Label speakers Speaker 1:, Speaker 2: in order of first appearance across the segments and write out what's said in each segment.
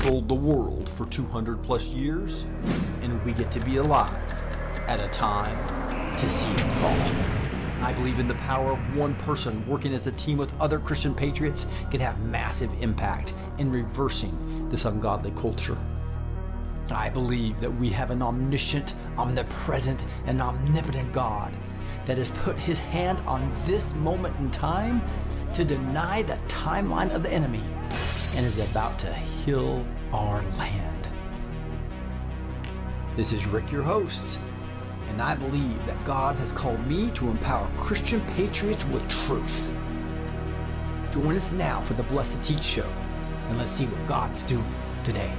Speaker 1: controlled the world for 200 plus years, and we get to be alive at a time to see it fall. I believe in the power of one person working as a team with other Christian patriots can have massive impact in reversing this ungodly culture. I believe that we have an omniscient, omnipresent, and omnipotent God that has put his hand on this moment in time to deny the timeline of the enemy and is about to heal our land. This is Rick, your host, and I believe that God has called me to empower Christian patriots with truth. Join us now for the Blessed to Teach show, and let's see what God is doing today.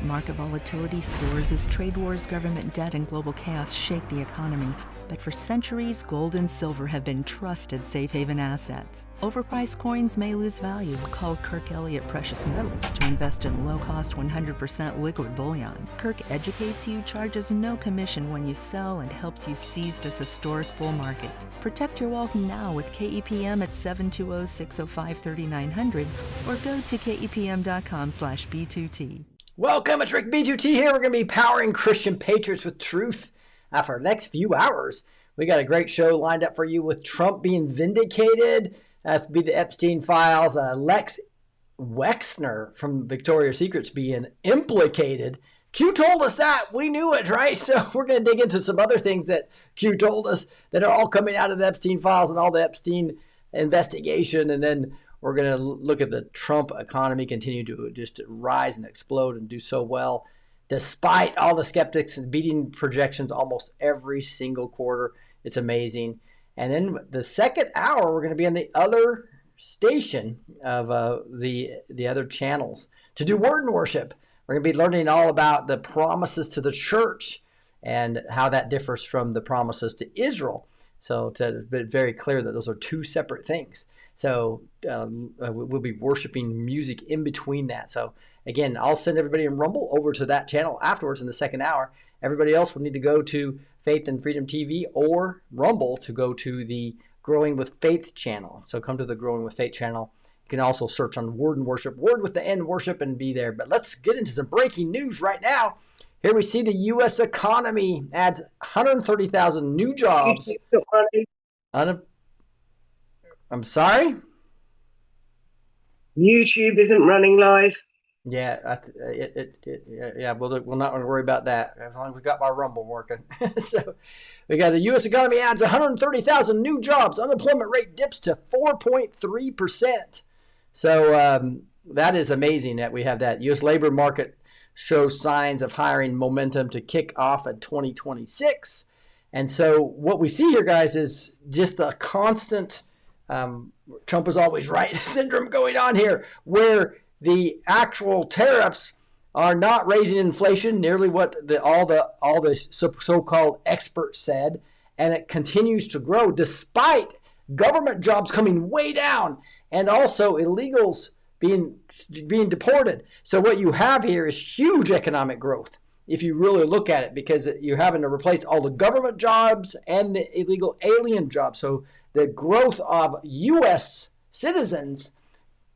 Speaker 2: Market volatility soars as trade wars, government debt, and global chaos shake the economy. But for centuries, gold and silver have been trusted safe haven assets. Overpriced coins may lose value. Call Kirk Elliott Precious Metals to invest in low-cost 100% liquid bullion. Kirk educates you, charges no commission when you sell, and helps you seize this historic bull market. Protect your wealth now with KEPM at 720-605-3900 or go to kepm.com/B2T.
Speaker 1: Welcome, it's Rick B2T here. We're going to be powering Christian patriots with truth for the next few hours. We got a great show lined up for you with Trump being vindicated. That's be the Epstein files. Lex Wexner from Victoria's Secrets being implicated. Q told us that. We knew it, right? So we're going to dig into some other things that Q told us that are all coming out of the Epstein files and all the Epstein investigation. And then we're going to look at the Trump economy continue to just rise and explode and do so well, despite all the skeptics and beating projections almost every single quarter. It's amazing. And then the second hour, we're going to be on the other station of the other channels to do word and worship. We're going to be learning all about the promises to the church and how that differs from the promises to Israel. So to be very clear that those are two separate things. So we'll be worshiping music in between that. So again, I'll send everybody in Rumble over to that channel afterwards in the second hour. Everybody else will need to go to Faith and Freedom TV or Rumble to go to the Growing with Faith channel. So come to the Growing with Faith channel. You can also search on Word and Worship, Word with the N Worship, and be there. But let's get into some breaking news right now. Here we see the U.S. economy adds 130,000 new jobs. I'm sorry?
Speaker 3: YouTube isn't running live.
Speaker 1: Yeah, we'll not want to worry about that as long as we got my Rumble working. So we got the U.S. economy adds 130,000 new jobs. Unemployment rate dips to 4.3%. So that is amazing that we have that. U.S. labor market shows signs of hiring momentum to kick off at 2026. And so what we see here, guys, is just the constant Trump is always right syndrome going on here, where the actual tariffs are not raising inflation nearly what all the so-called experts said, and it continues to grow despite government jobs coming way down and also illegals being deported. So what you have here is huge economic growth if you really look at it, because you're having to replace all the government jobs and the illegal alien jobs. So the growth of U.S. citizens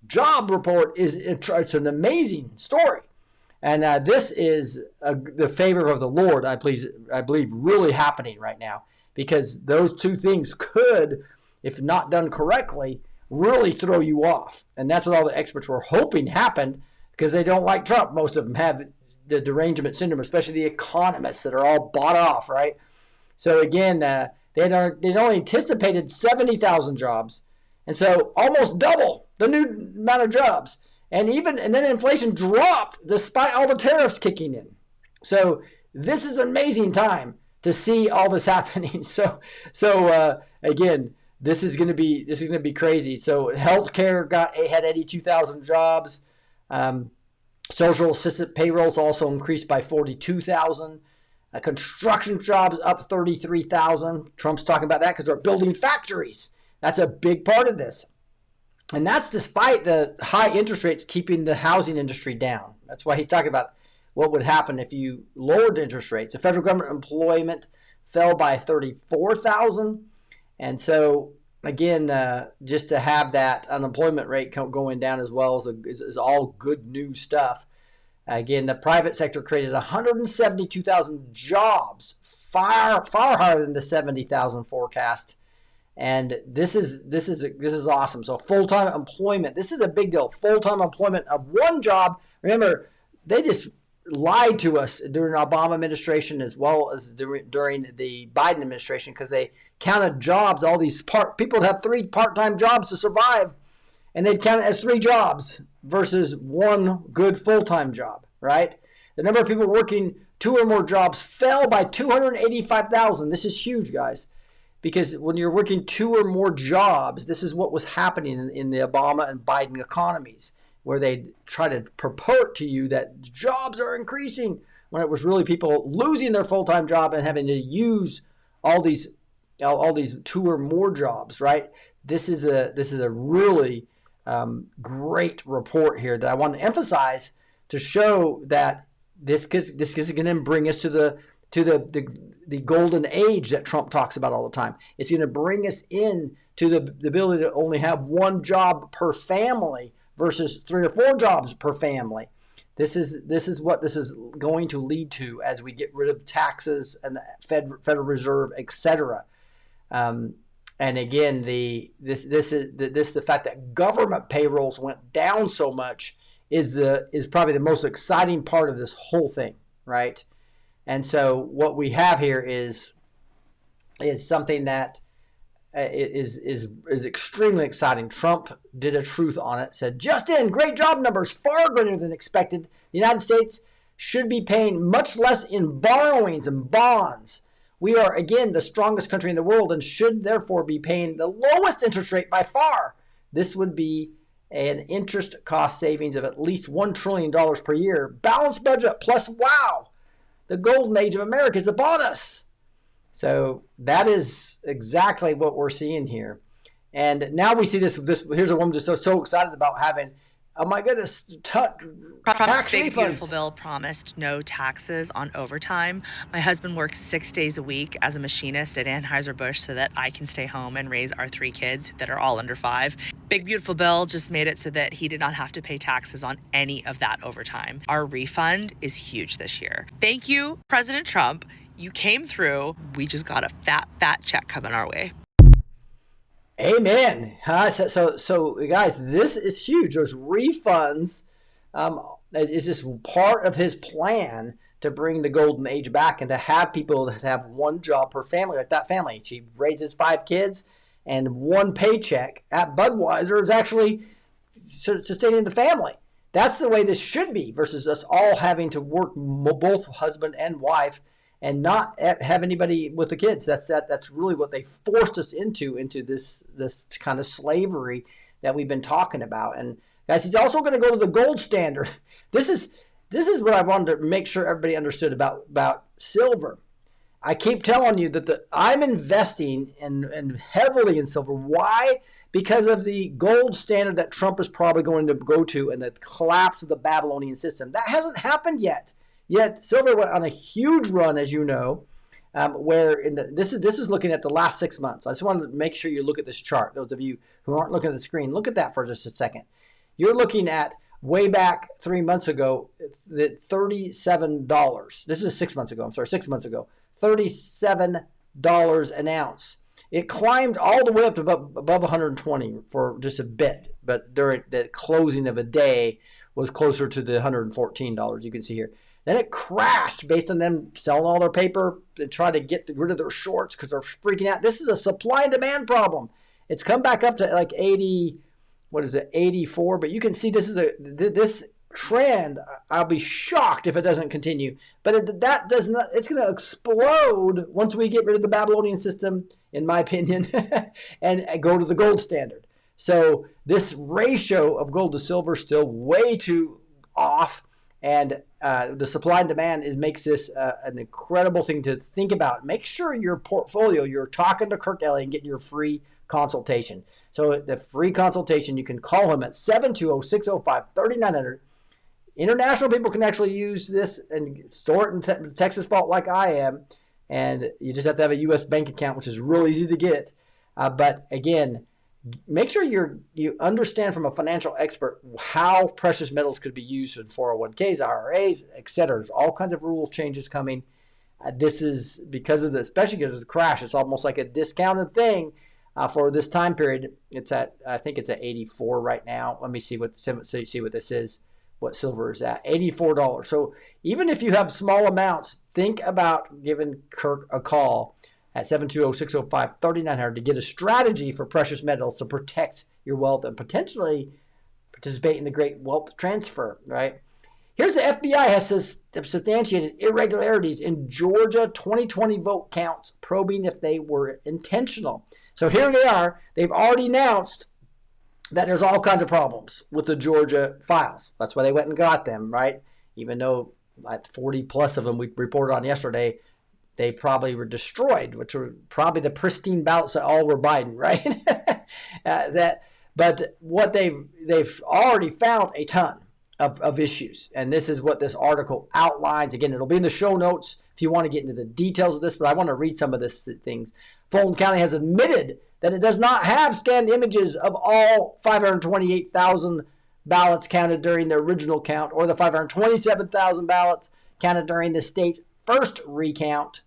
Speaker 1: job report it's an amazing story. And this is the favor of the Lord, I believe, really happening right now, because those two things could, if not done correctly, really throw you off. And that's what all the experts were hoping happened, because they don't like Trump. Most of them have the derangement syndrome, especially the economists that are all bought off, right? So again, they only anticipated 70,000 jobs. And so almost double the new amount of jobs. And then inflation dropped despite all the tariffs kicking in. So this is an amazing time to see all this happening. So again, this is going to be crazy. So healthcare had 82,000 jobs. Social assistant payrolls also increased by 42,000. Construction jobs up 33,000. Trump's talking about that because they're building factories. That's a big part of this. And that's despite the high interest rates keeping the housing industry down. That's why he's talking about what would happen if you lowered interest rates. The federal government employment fell by 34,000. And so, again, just to have that unemployment rate going down as well is all good news stuff. Again, the private sector created 172,000 jobs, far higher than the 70,000 forecast. And this is awesome. So full-time employment, this is a big deal. Full-time employment of one job. Remember, they just lied to us during the Obama administration as well as during the Biden administration because they counted jobs, all these people that have 3 part-time jobs to survive, and they'd count it as 3 jobs versus one good full-time job, right? The number of people working 2 or more jobs fell by 285,000. This is huge, guys, because when you're working 2 or more jobs, this is what was happening in the Obama and Biden economies, where they try to purport to you that jobs are increasing when it was really people losing their full-time job and having to use all these 2 or more jobs, right? This is a really great report here that I want to emphasize to show that this is going to bring us to the golden age that Trump talks about all the time. It's going to bring us in to the ability to only have 1 job per family versus 3 or 4 jobs per family. This is what this is going to lead to as we get rid of taxes and the Federal Reserve, etc. And again, the fact that government payrolls went down so much is probably the most exciting part of this whole thing, right? And so what we have here is something that is extremely exciting. Trump did a truth on it, said, just in, great job numbers, far greater than expected. The United States should be paying much less in borrowings and bonds. We are, again, the strongest country in the world and should therefore be paying the lowest interest rate by far. This would be an interest cost savings of at least $1 trillion per year. Balanced budget plus, wow, the golden age of America is upon us. So that is exactly what we're seeing here. And now we see this here's a woman just so excited about having, oh my goodness,
Speaker 4: Trump's big beautiful bill promised no taxes on overtime. My husband works 6 days a week as a machinist at Anheuser-Busch so that I can stay home and raise our 3 kids that are all under 5. Big beautiful bill just made it so that he did not have to pay taxes on any of that overtime. Our refund is huge this year. Thank you, President Trump. You came through. We just got a fat check coming our way.
Speaker 1: Amen. So guys, this is huge. Those refunds is just part of his plan to bring the golden age back and to have people that have 1 job per family, like that family. She raises 5 kids, and 1 paycheck at Budweiser is actually sustaining the family. That's the way this should be versus us all having to work both husband and wife and not have anybody with the kids. That's really what they forced us into this kind of slavery that we've been talking about. And guys, he's also going to go to the gold standard. This is what I wanted to make sure everybody understood about silver. I keep telling you that I'm investing in heavily in silver. Why? Because of the gold standard that Trump is probably going to go to and the collapse of the Babylonian system. That hasn't happened yet. Yet silver went on a huge run, as you know, where this is looking at the last 6 months. I just wanted to make sure you look at this chart. Those of you who aren't looking at the screen, look at that for just a second. You're looking at way back 3 months ago, the $37. This is 6 months ago. I'm sorry, 6 months ago. $37 an ounce. It climbed all the way up to above 120 for just a bit, but during the closing of a day was closer to the $114 you can see here. Then it crashed based on them selling all their paper and trying to get rid of their shorts because they're freaking out. This is a supply and demand problem. It's come back up to like 80, what is it, 84? But you can see this is this trend. I'll be shocked if it doesn't continue. But that does not. It's going to explode once we get rid of the Babylonian system, in my opinion, and go to the gold standard. So this ratio of gold to silver is still way too off, and the supply and demand makes this an incredible thing to think about. Make sure your portfolio, you're talking to Kirk Elliott and getting your free consultation. So the free consultation, you can call him at 720-605-3900. International people can actually use this and store it in Texas Vault like I am, and you just have to have a U.S. bank account, which is real easy to get. But again, make sure you understand from a financial expert how precious metals could be used in 401ks, IRAs, etc. There's all kinds of rule changes coming. This is because of the, especially because of the crash. It's almost like a discounted thing for this time period. It's at, I think it's at 84 right now. Let me see what this is. What silver is at, $84. So even if you have small amounts, think about giving Kirk a call at 720-605-3900 to get a strategy for precious metals to protect your wealth and potentially participate in the great wealth transfer, right? Here's the FBI has substantiated irregularities in Georgia 2020 vote counts, probing if they were intentional. So here they are. They've already announced that there's all kinds of problems with the Georgia files. That's why they went and got them, right? Even though like 40 plus of them we reported on yesterday, they probably were destroyed, which were probably the pristine ballots that all were Biden, right? But what they've already found a ton of issues. And this is what this article outlines. Again, it'll be in the show notes if you want to get into the details of this, but I want to read some of this things. Fulton County has admitted that it does not have scanned images of all 528,000 ballots counted during the original count or the 527,000 ballots counted during the state's first recount,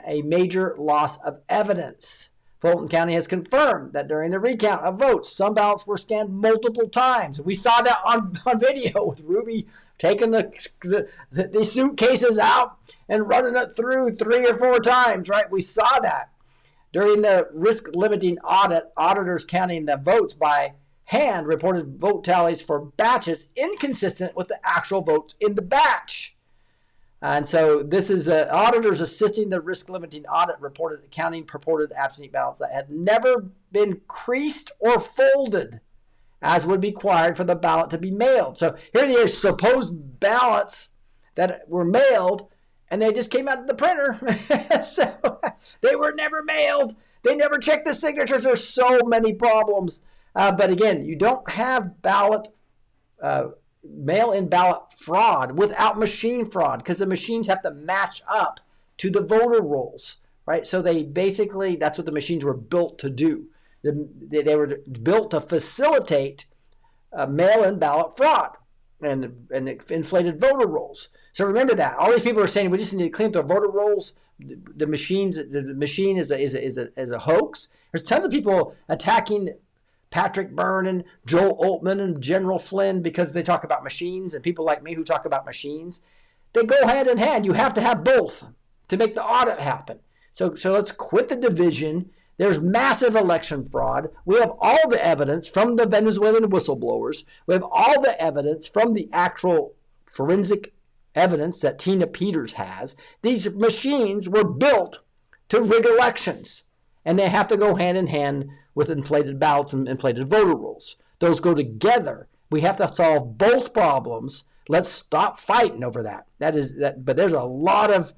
Speaker 1: a major loss of evidence. Fulton County has confirmed that during the recount of votes, some ballots were scanned multiple times. We saw that on video with Ruby taking the suitcases out and running it through 3 or 4 times, right? We saw that. During the risk-limiting audit, auditors counting the votes by hand reported vote tallies for batches inconsistent with the actual votes in the batch. And so this is auditors assisting the risk-limiting audit reported counting purported absentee ballots that had never been creased or folded, as would be required for the ballot to be mailed. So here they are, supposed ballots that were mailed, and they just came out of the printer. So they were never mailed. They never checked the signatures. There's so many problems. But again, you don't have mail-in ballot fraud without machine fraud, because the machines have to match up to the voter rolls, right? So they basically, that's what the machines were built to do. They were built to facilitate mail-in ballot fraud and inflated voter rolls. So remember that. All these people are saying we just need to clean up the voter rolls. The machine is a hoax. There's tons of people attacking Patrick Byrne and Joel Altman and General Flynn because they talk about machines, and people like me who talk about machines. They go hand in hand. You have to have both to make the audit happen. So let's quit the division. There's massive election fraud. We have all the evidence from the Venezuelan whistleblowers. We have all the evidence from the actual forensic evidence that Tina Peters has. These machines were built to rig elections, and they have to go hand in hand with inflated ballots and inflated voter rolls. Those go together. We have to solve both problems. Let's stop fighting over that. But there's a lot of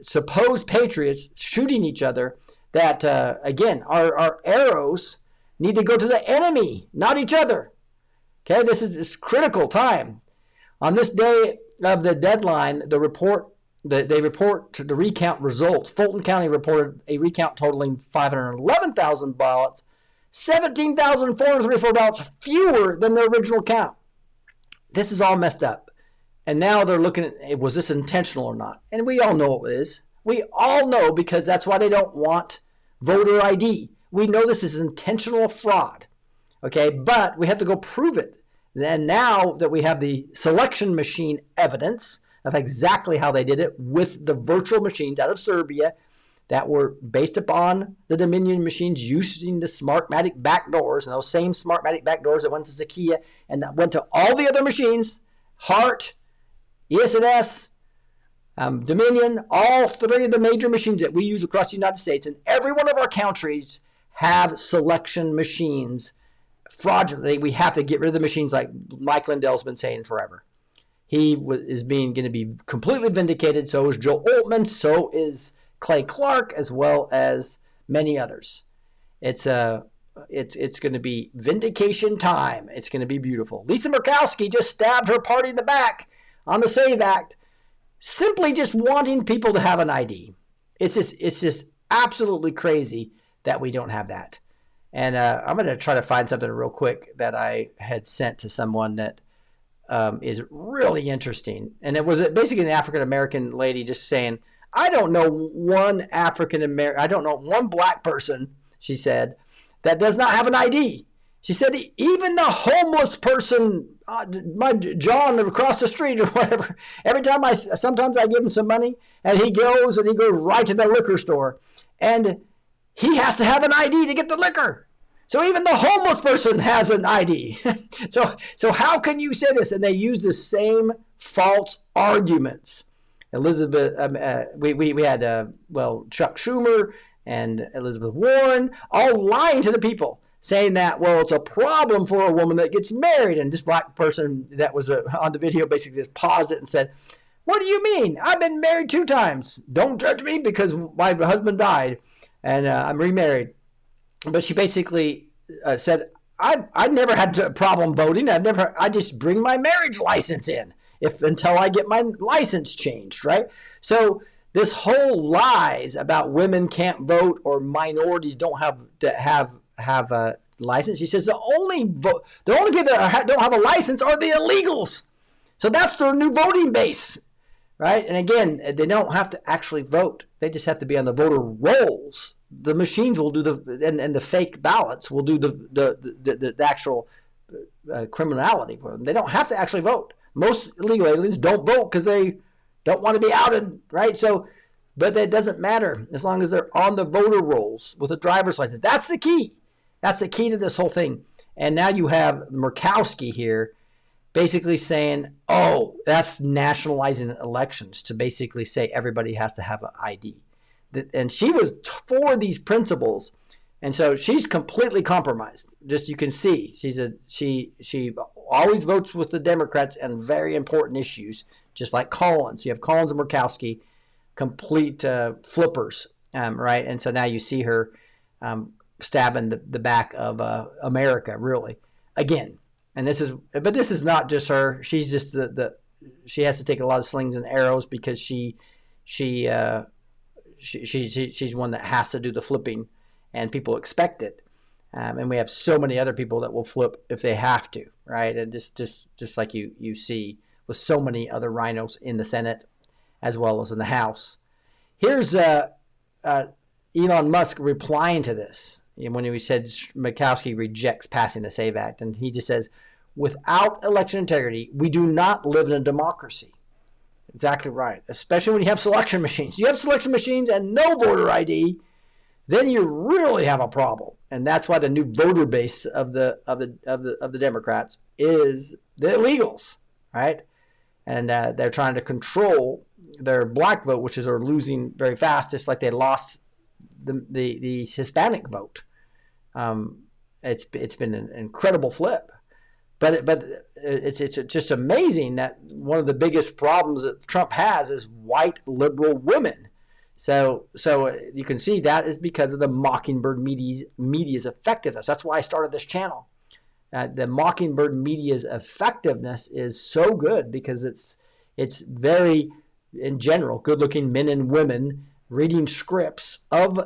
Speaker 1: supposed patriots shooting each other that, again, our arrows need to go to the enemy, not each other. Okay, this is critical time. On this day of the deadline, they report the recount results. Fulton County reported a recount totaling 511,000 ballots, 17,434 ballots fewer than the original count. This is all messed up. And now they're looking at, was this intentional or not? And we all know it is. We all know, because that's why they don't want voter ID. We know this is intentional fraud. Okay, but we have to go prove it. And now that we have the selection machine evidence of exactly how they did it with the virtual machines out of Serbia, that were based upon the Dominion machines using the Smartmatic backdoors, and those same Smartmatic backdoors that went to Zakia and that went to all the other machines, Hart, ES&S, Dominion, all three of the major machines that we use across the United States, and every one of our countries have selection machines. Fraudulently, we have to get rid of the machines, like Mike Lindell's been saying forever. He is going to be completely vindicated. So is Joe Altman. So is Clay Clark, as well as many others. It's going to be vindication time. It's going to be beautiful. Lisa Murkowski just stabbed her party in the back on the SAVE Act, simply just wanting people to have an ID. It's just absolutely crazy that we don't have that. And I'm going to try to find something real quick that I had sent to someone that is really interesting. And it was basically an African-American lady just saying, I don't know one black person, she said, that does not have an ID. She said, even the homeless person, my John across the street or whatever, sometimes I give him some money, and he goes right to the liquor store, and he has to have an ID to get the liquor. So even the homeless person has an ID. So how can you say this? And they use the same false arguments. Elizabeth, we had Chuck Schumer and Elizabeth Warren all lying to the people, saying that, well, it's a problem for a woman that gets married. And this black person that was on the video basically just paused it and said, what do you mean? I've been married 2 times. Don't judge me because my husband died and I'm remarried. But she basically said, I never had a problem voting. I just bring my marriage license in until I get my license changed, right? So this whole lies about women can't vote or minorities don't have a license. She says the only people that don't have a license are the illegals. So that's their new voting base, right? And again, they don't have to actually vote. They just have to be on the voter rolls. The machines will do and the fake ballots will do the actual criminality for them. They don't have to actually vote. Most illegal aliens don't vote because they don't want to be outed, right? So, but that doesn't matter as long as they're on the voter rolls with a driver's license. That's the key. That's the key to this whole thing. And now you have Murkowski here basically saying, oh, that's nationalizing elections, to basically say everybody has to have an ID. And she was for these principles, and so she's completely compromised. Just you can see, she always votes with the Democrats on very important issues, just like Collins. You have Collins and Murkowski, complete flippers, right? And so now you see her stabbing the back of America, really, again. And this is not just her. She's just she has to take a lot of slings and arrows because she's one that has to do the flipping, and people expect it. And we have so many other people that will flip if they have to, right? And just like you see with so many other rhinos in the Senate as well as in the House. Here's Elon Musk replying to this when he said Murkowski rejects passing the SAVE Act, and he just says, without election integrity, we do not live in a democracy. Exactly right. Especially when you have selection machines. You have selection machines and no voter ID, then you really have a problem. And that's why the new voter base of the Democrats is the illegals, right? And they're trying to control their black vote, which is they're losing very fast, just like they lost the Hispanic vote. It's been an incredible flip. But it's just amazing that one of the biggest problems that Trump has is white liberal women. So you can see that is because of the Mockingbird media's effectiveness. That's why I started this channel. The Mockingbird media's effectiveness is so good because it's very, in general, good-looking men and women reading scripts of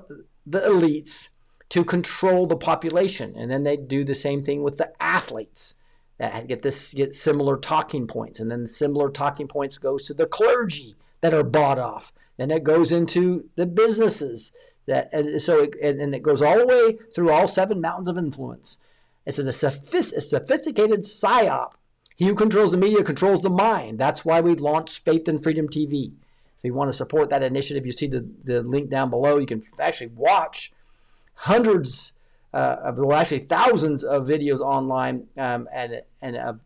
Speaker 1: the elites to control the population. And then they do the same thing with the athletes that get similar talking points, and then similar talking points goes to the clergy that are bought off, and it goes into the businesses and it goes all the way through all 7 mountains of influence. It's a sophisticated psyop. He who controls the media controls the mind. That's why we launched Faith and Freedom TV. you want to support that initiative, you see the link down below. You can actually watch hundreds, actually thousands of videos online and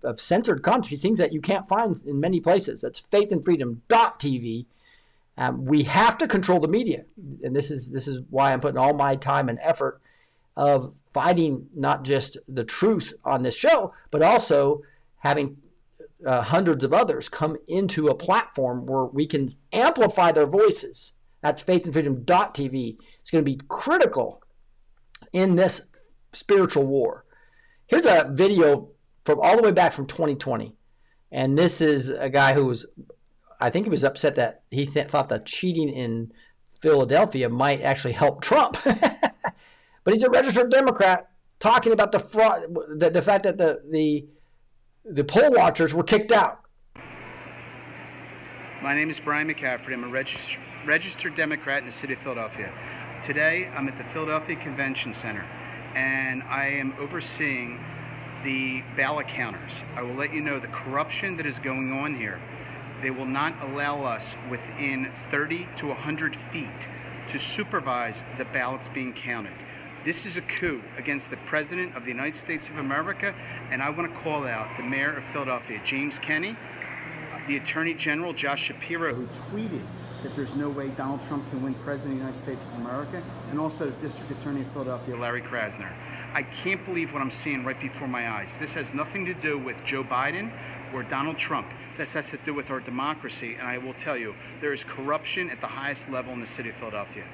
Speaker 1: of censored content, things that you can't find in many places. That's faithandfreedom.tv. We have to control the media, and this is why I'm putting all my time and effort of fighting not just the truth on this show, but also having hundreds of others come into a platform where we can amplify their voices. That's faithandfreedom.tv. It's going to be critical in this spiritual war. Here's a video from all the way back from 2020, and this is a guy who was, I think he was upset that he thought that cheating in Philadelphia might actually help Trump. But he's a registered Democrat talking about the fraud, the fact that the poll watchers were kicked out.
Speaker 5: My name is Brian McCaffrey. I'm a registered Democrat in the city of Philadelphia. Today, I'm at the Philadelphia Convention Center, and I am overseeing the ballot counters. I will let you know the corruption that is going on here. They will not allow us within 30 to 100 feet to supervise the ballots being counted. This is a coup against the President of the United States of America, and I want to call out the Mayor of Philadelphia, James Kenney, the Attorney General, Josh Shapiro, who tweeted that there's no way Donald Trump can win President of the United States of America, and also the District Attorney of Philadelphia, Larry Krasner. I can't believe what I'm seeing right before my eyes. This has nothing to do with Joe Biden or Donald Trump. This has to do with our democracy, and I will tell you, there is corruption at the highest level in the city of Philadelphia.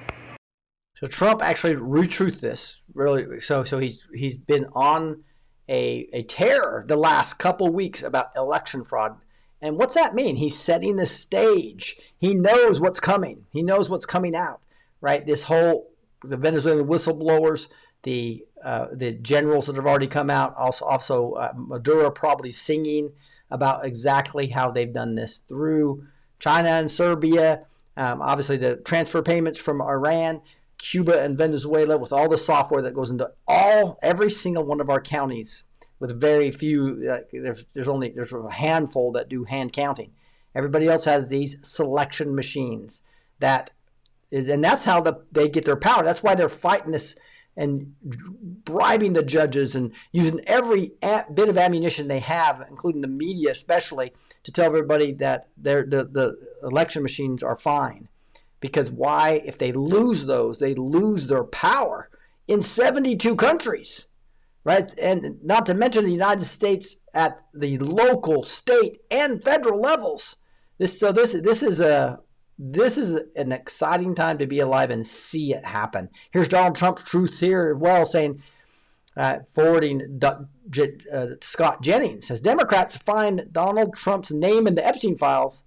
Speaker 1: So Trump actually retruthed this, really. So he's been on a tear the last couple weeks about election fraud. And what's that mean? He's setting the stage. He knows what's coming. He knows what's coming out, right? The Venezuelan whistleblowers, the generals that have already come out, also Maduro probably singing about exactly how they've done this through China and Serbia, obviously the transfer payments from Iran, Cuba and Venezuela, with all the software that goes into every single one of our counties, with very few. There's a handful that do hand counting. Everybody else has these selection machines and that's how they get their power. That's why they're fighting this and bribing the judges and using every bit of ammunition they have, including the media especially, to tell everybody that the election machines are fine. Because why? If they lose those, they lose their power in 72 countries, right? And not to mention the United States at the local, state, and federal levels. This is an exciting time to be alive and see it happen. Here's Donald Trump's truth here as well, saying, forwarding Scott Jennings, says Democrats find Donald Trump's name in the Epstein files.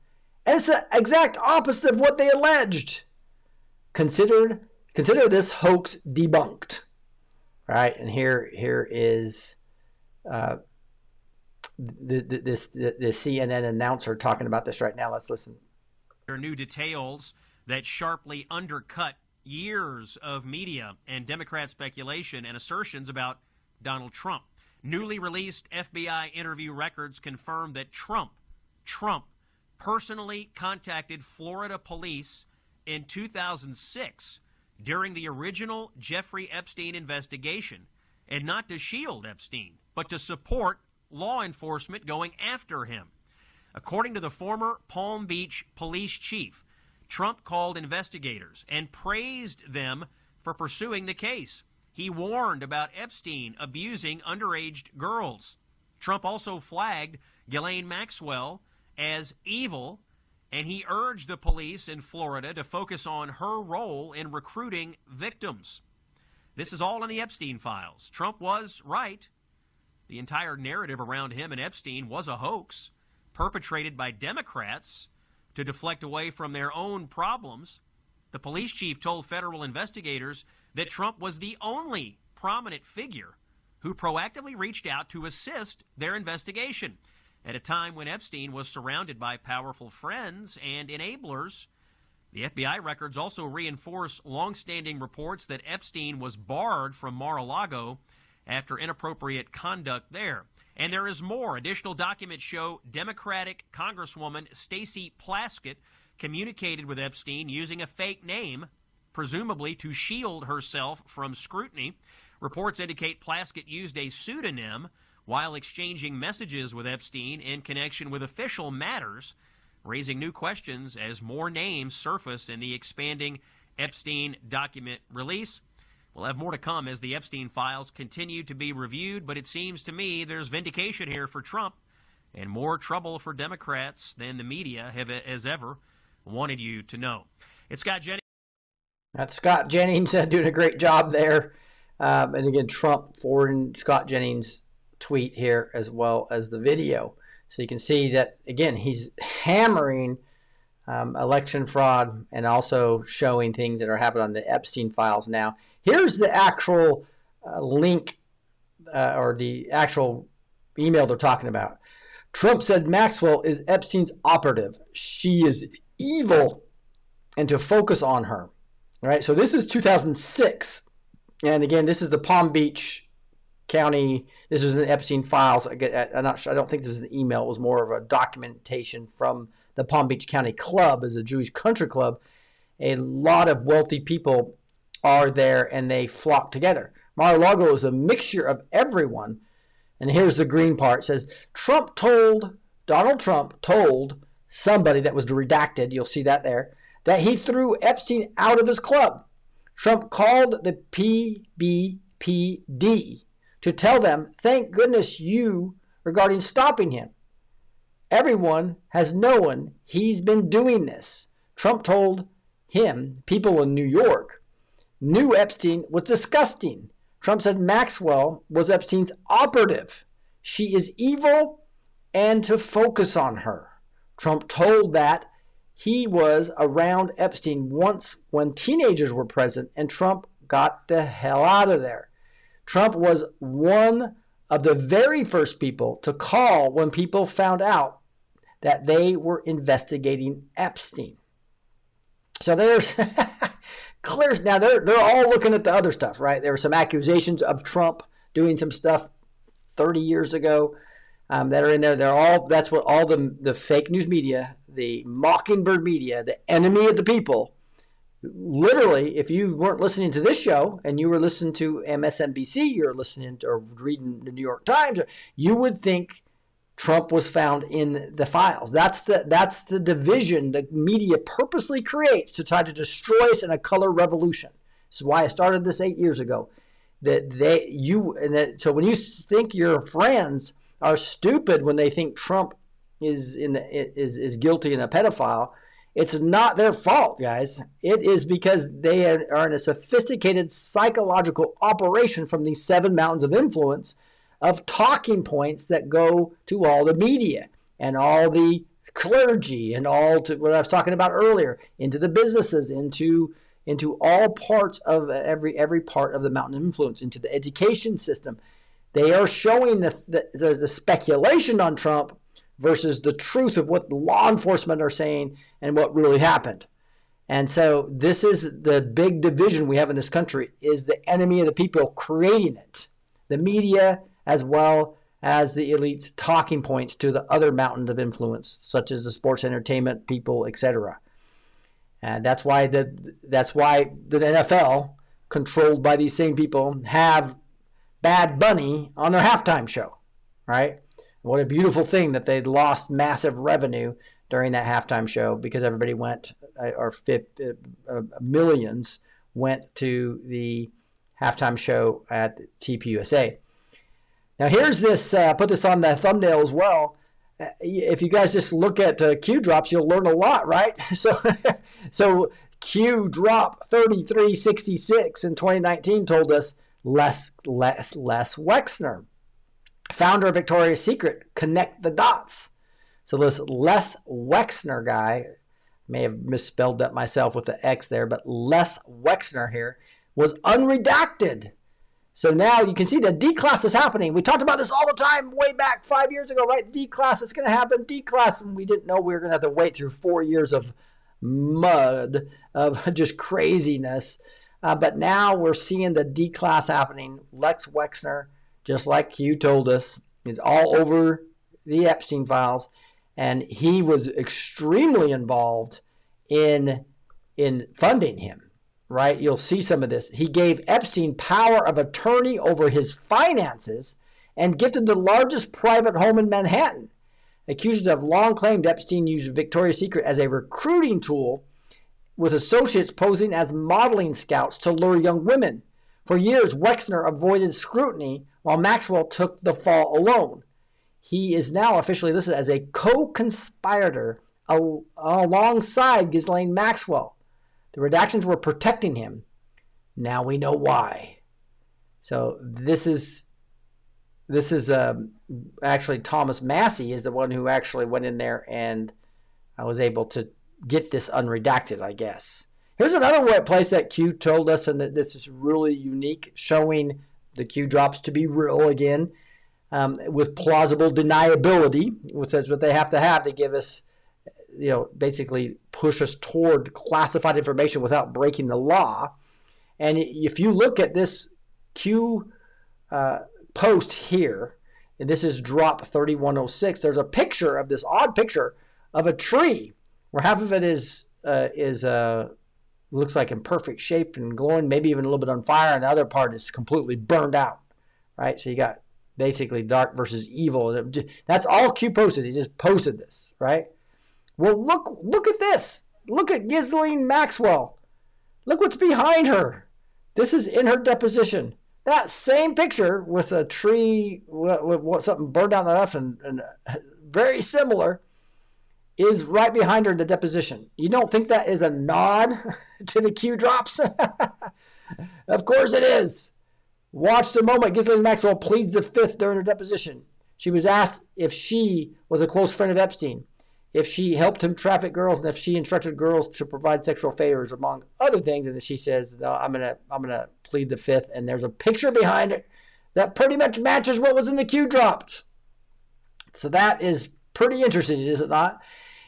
Speaker 1: And it's the exact opposite of what they alleged. Consider this hoax debunked. All right, and here is the CNN announcer talking about this right now. Let's listen.
Speaker 6: There are new details that sharply undercut years of media and Democrat speculation and assertions about Donald Trump. Newly released FBI interview records confirm that Trump personally contacted Florida police in 2006 during the original Jeffrey Epstein investigation, and not to shield Epstein, but to support law enforcement going after him. According to the former Palm Beach police chief, Trump called investigators and praised them for pursuing the case. He warned about Epstein abusing underage girls. Trump also flagged Ghislaine Maxwell as evil, and he urged the police in Florida to focus on her role in recruiting victims. This is all in the Epstein files. Trump was right. The entire narrative around him and Epstein was a hoax perpetrated by Democrats to deflect away from their own problems. The police chief told federal investigators that Trump was the only prominent figure who proactively reached out to assist their investigation at a time when Epstein was surrounded by powerful friends and enablers. The FBI records also reinforce longstanding reports that Epstein was barred from Mar-a-Lago after inappropriate conduct there. And there is more. Additional documents show Democratic Congresswoman Stacey Plaskett communicated with Epstein using a fake name, presumably to shield herself from scrutiny. Reports indicate Plaskett used a pseudonym while exchanging messages with Epstein in connection with official matters, raising new questions as more names surface in the expanding Epstein document release. We'll have more to come as the Epstein files continue to be reviewed, but it seems to me there's vindication here for Trump and more trouble for Democrats than the media has ever wanted you to know. It's Scott Jennings.
Speaker 1: That's Scott Jennings doing a great job there. And again, Trump forwarding Scott Jennings' tweet here as well as the video. So you can see that, again, he's hammering election fraud and also showing things that are happening on the Epstein files now. Here's the actual link or the actual email they're talking about. Trump said Maxwell is Epstein's operative. She is evil and to focus on her. All right, so this is 2006. And again, this is the Palm Beach County. This is the Epstein files. I'm not sure. I don't think this was an email. It was more of a documentation from the Palm Beach County Club, as a Jewish country club. A lot of wealthy people are there, and they flock together. Mar-a-Lago is a mixture of everyone. And here's the green part. It says, Donald Trump told somebody that was redacted, you'll see that there, that he threw Epstein out of his club. Trump called the PBPD to tell them, thank goodness you, regarding stopping him. Everyone has known he's been doing this. Trump told him, people in New York, knew Epstein was disgusting. Trump said Maxwell was Epstein's operative. She is evil and to focus on her. Trump told that he was around Epstein once when teenagers were present, and Trump got the hell out of there. Trump was one of the very first people to call when people found out that they were investigating Epstein. So there's clear. Now they're all looking at the other stuff, right? There were some accusations of Trump doing some stuff 30 years ago that are in there. That's what all the fake news media, the Mockingbird media, the enemy of the people. Literally, if you weren't listening to this show and you were listening to MSNBC, you're listening to, or reading the New York Times, you would think Trump was found in the files. That's the division the media purposely creates to try to destroy us in a color revolution. This is why I started this 8 years ago. So when you think your friends are stupid when they think Trump is guilty and a pedophile, it's not their fault, guys. It is because they are in a sophisticated psychological operation from these 7 mountains of influence of talking points that go to all the media and all the clergy and all to what I was talking about earlier, into the businesses, into all parts of every part of the mountain of influence, into the education system. They are showing the speculation on Trump versus the truth of what law enforcement are saying and what really happened. And so this is the big division we have in this country, is the enemy of the people creating it. The media, as well as the elites, talking points to the other mountains of influence, such as the sports entertainment people, etc. And that's why the NFL, controlled by these same people, have Bad Bunny on their halftime show, right? What a beautiful thing that they lost massive revenue during that halftime show because everybody went, millions went to the halftime show at TPUSA. Now here's this, put this on the thumbnail as well. If you guys just look at Q drops, you'll learn a lot, right? So Q drop 3366 in 2019 told us Les Wexner, founder of Victoria's Secret, connect the dots. So this Les Wexner guy, may have misspelled that myself with the X there, but Les Wexner here was unredacted. So now you can see the declass is happening. We talked about this all the time way back 5 years ago, right? Declass is going to happen. Declass, and we didn't know we were going to have to wait through 4 years of mud, of just craziness. But now we're seeing the declass happening. Lex Wexner, just like Q told us, is all over the Epstein files. And he was extremely involved in funding him, right? You'll see some of this. He gave Epstein power of attorney over his finances and gifted the largest private home in Manhattan. Accusers have long claimed Epstein used Victoria's Secret as a recruiting tool, with associates posing as modeling scouts to lure young women. For years, Wexner avoided scrutiny while Maxwell took the fall alone. He is now officially listed as a co-conspirator alongside Ghislaine Maxwell. The redactions were protecting him. Now we know why. So this is actually Thomas Massey is the one who actually went in there and was able to get this unredacted, I guess. Here's another place that Q told us, and that this is really unique, showing the Q drops to be real again, with plausible deniability, which is what they have to give us, basically push us toward classified information without breaking the law. And if you look at this Q post here, and this is drop 3106, there's a picture of this odd picture of a tree where half of it is looks like in perfect shape and glowing, maybe even a little bit on fire, and the other part is completely burned out, right? So you got basically dark versus evil. That's all Q posted. He just posted this, right? Well, look at this. Look at Ghislaine Maxwell. Look what's behind her. This is in her deposition. That same picture with a tree, with something burned down the left, and very similar, is right behind her in the deposition. You don't think that is a nod to the Q drops? Of course it is. Watch the moment Ghislaine Maxwell pleads the fifth during her deposition. She was asked if she was a close friend of Epstein, if she helped him traffic girls, and if she instructed girls to provide sexual favors, among other things. And she says, "No, I'm gonna plead the fifth." And there's a picture behind it that pretty much matches what was in the Q drops. So that is pretty interesting, is it not?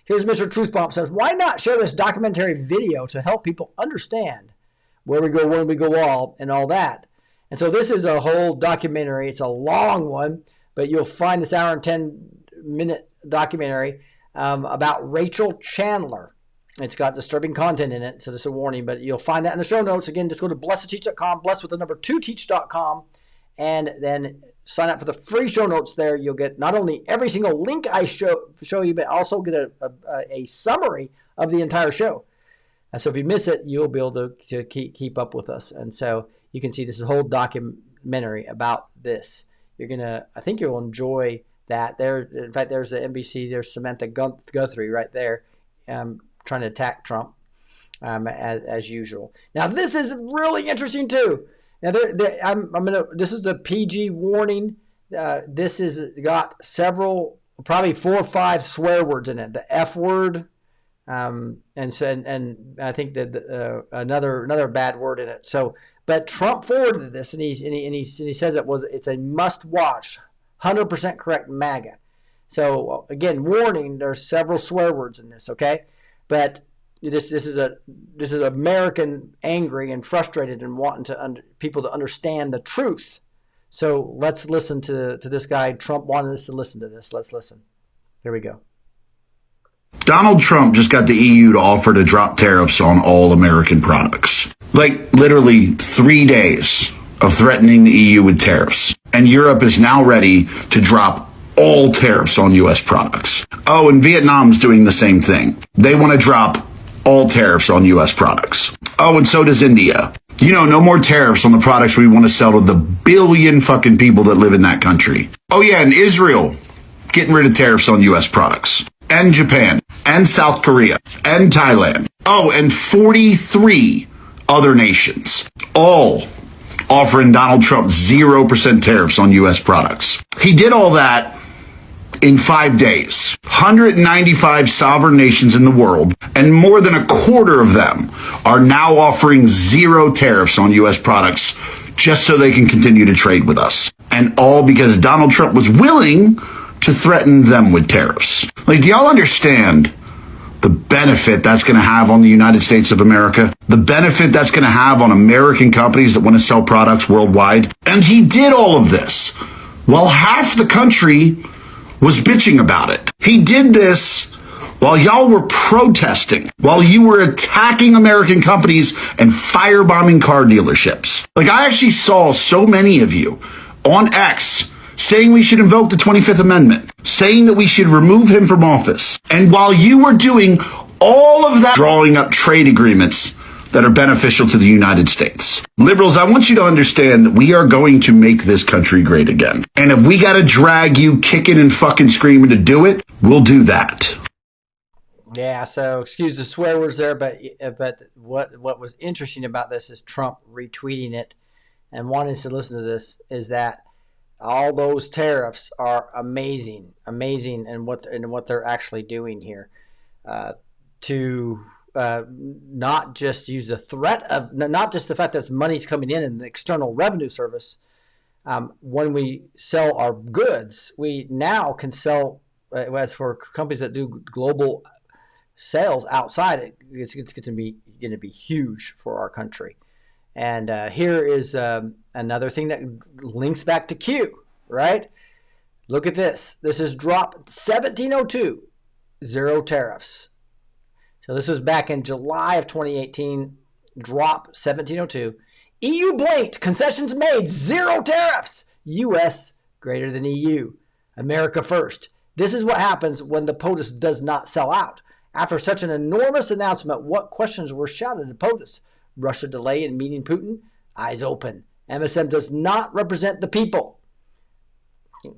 Speaker 1: Here's Mr. Truthbomb says, why not share this documentary video to help people understand where we go, when we go all, and all that? And so this is a whole documentary. It's a long one, but you'll find this hour and 10-minute documentary about Rachel Chandler. It's got disturbing content in it, so this is a warning, but you'll find that in the show notes. Again, just go to blessed2teach.com, blessed with the number 2teach.com, and then sign up for the free show notes there. You'll get not only every single link I show you, but also get a summary of the entire show. So if you miss it, you'll be able to keep up with us. And so you can see this whole documentary about this. I think you'll enjoy that. In fact, there's the NBC, there's Samantha Guthrie right there, trying to attack Trump, as usual. Now, this is really interesting too. Now, this is the PG warning. This has got several, probably 4 or 5 swear words in it. The F word, and I think that another bad word in it. So, but Trump forwarded this, and he says it's a must watch, 100% correct MAGA. So again, warning. There's several swear words in this. Okay, but this is American angry and frustrated and wanting people to understand the truth. So let's listen to this guy. Trump wanted us to listen to this. Let's listen. Here we go.
Speaker 7: Donald Trump just got the EU to offer to drop tariffs on all American products. Like literally 3 days of threatening the EU with tariffs. And Europe is now ready to drop all tariffs on U.S. products. Oh, and Vietnam's doing the same thing. They want to drop all tariffs on U.S. products. Oh, and so does India. No more tariffs on the products we want to sell to the billion fucking people that live in that country. Oh yeah, and Israel getting rid of tariffs on U.S. products. And Japan, and South Korea, and Thailand. Oh, and 43 other nations, all offering Donald Trump 0% tariffs on U.S. products. He did all that in 5 days. 195 sovereign nations in the world, and more than a quarter of them are now offering 0 tariffs on U.S. products just so they can continue to trade with us. And all because Donald Trump was willing to threaten them with tariffs. Like, do y'all understand the benefit that's going to have on the United States of America? The benefit that's going to have on American companies that want to sell products worldwide? And he did all of this while half the country was bitching about it. He did this while y'all were protesting, while you were attacking American companies and firebombing car dealerships. Like, I actually saw so many of you on X saying we should invoke the 25th Amendment, saying that we should remove him from office. And while you were doing all of that, drawing up trade agreements that are beneficial to the United States. Liberals, I want you to understand that we are going to make this country great again. And if we got to drag you kicking and fucking screaming to do it, we'll do that.
Speaker 1: Yeah, so excuse the swear words there, but what was interesting about this is Trump retweeting it and wanting us to listen to this is that all those tariffs are amazing in what they're actually doing here, to not just use the threat of, not just the fact that money's coming in the External Revenue Service. When we sell our goods, we now can sell, as for companies that do global sales outside, it's going to be huge for our country. And here is another thing that links back to Q, right? Look at this. This is drop 1702, zero tariffs. So this was back in July of 2018, drop 1702. EU blinked, concessions made, zero tariffs. U.S. greater than EU. America first. This is what happens when the POTUS does not sell out. After such an enormous announcement, what questions were shouted at POTUS? Russia delay in meeting Putin? Eyes open. MSM does not represent the people.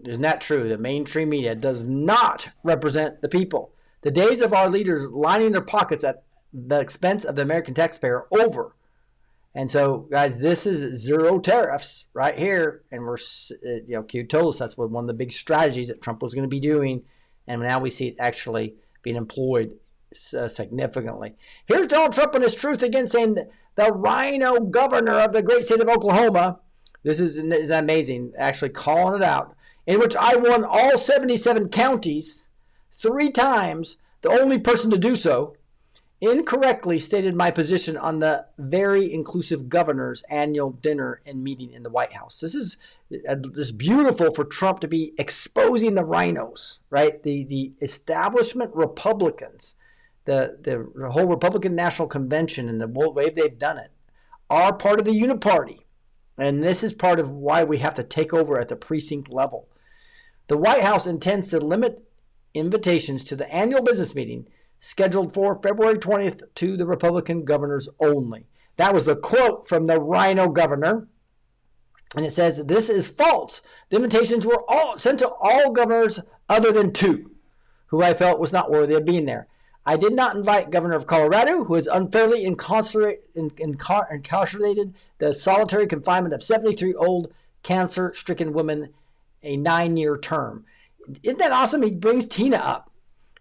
Speaker 1: Isn't that true? The mainstream media does not represent the people. The days of our leaders lining their pockets at the expense of the American taxpayer are over. And so, guys, this is zero tariffs right here. And we're, Q told us that's one of the big strategies that Trump was going to be doing. And now we see it actually being employed significantly. Here's Donald Trump on his truth again, saying that the Rhino governor of the great state of Oklahoma, this is amazing, actually calling it out, in which I won all 77 counties 3 times, the only person to do so, incorrectly stated my position on the very inclusive governor's annual dinner and meeting in the White House. This is beautiful for Trump to be exposing the Rhinos, right? The establishment Republicans, the whole Republican National Convention and the way they've done it are part of the Uniparty. And this is part of why we have to take over at the precinct level. The White House intends to limit invitations to the annual business meeting scheduled for February 20th to the Republican governors only. That was the quote from the Rhino governor. And it says, this is false. The invitations were all sent to all governors other than 2, who I felt was not worthy of being there. I did not invite Governor of Colorado, who has unfairly incarcerated the solitary confinement of 73-year-old cancer-stricken woman a 9-year term. Isn't that awesome? He brings Tina up.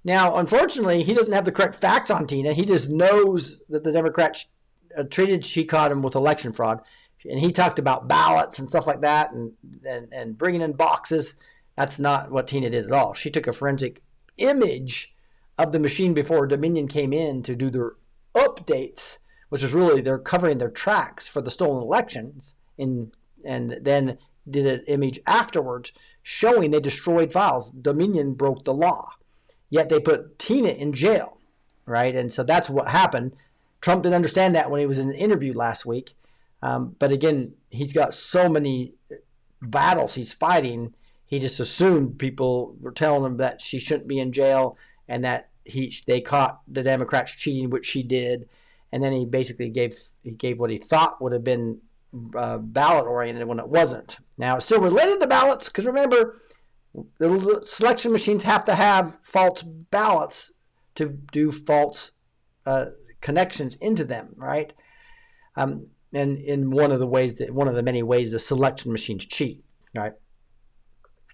Speaker 1: Now, unfortunately, he doesn't have the correct facts on Tina. He just knows that the Democrats she caught him with election fraud. And he talked about ballots and stuff like that and bringing in boxes. That's not what Tina did at all. She took a forensic image of the machine before Dominion came in to do their updates, which is really they're covering their tracks for the stolen elections, and then did an image afterwards showing they destroyed files. Dominion broke the law, yet they put Tina in jail, right? And so that's what happened. Trump didn't understand that when he was in an interview last week. But again, he's got so many battles he's fighting. He just assumed people were telling him that she shouldn't be in jail and that they caught the Democrats cheating, which she did. And then he basically gave what he thought would have been ballot oriented when it wasn't. Now, it's still related to ballots because remember, the selection machines have to have false ballots to do false connections into them, right? And in one of the many ways the selection machines cheat, right?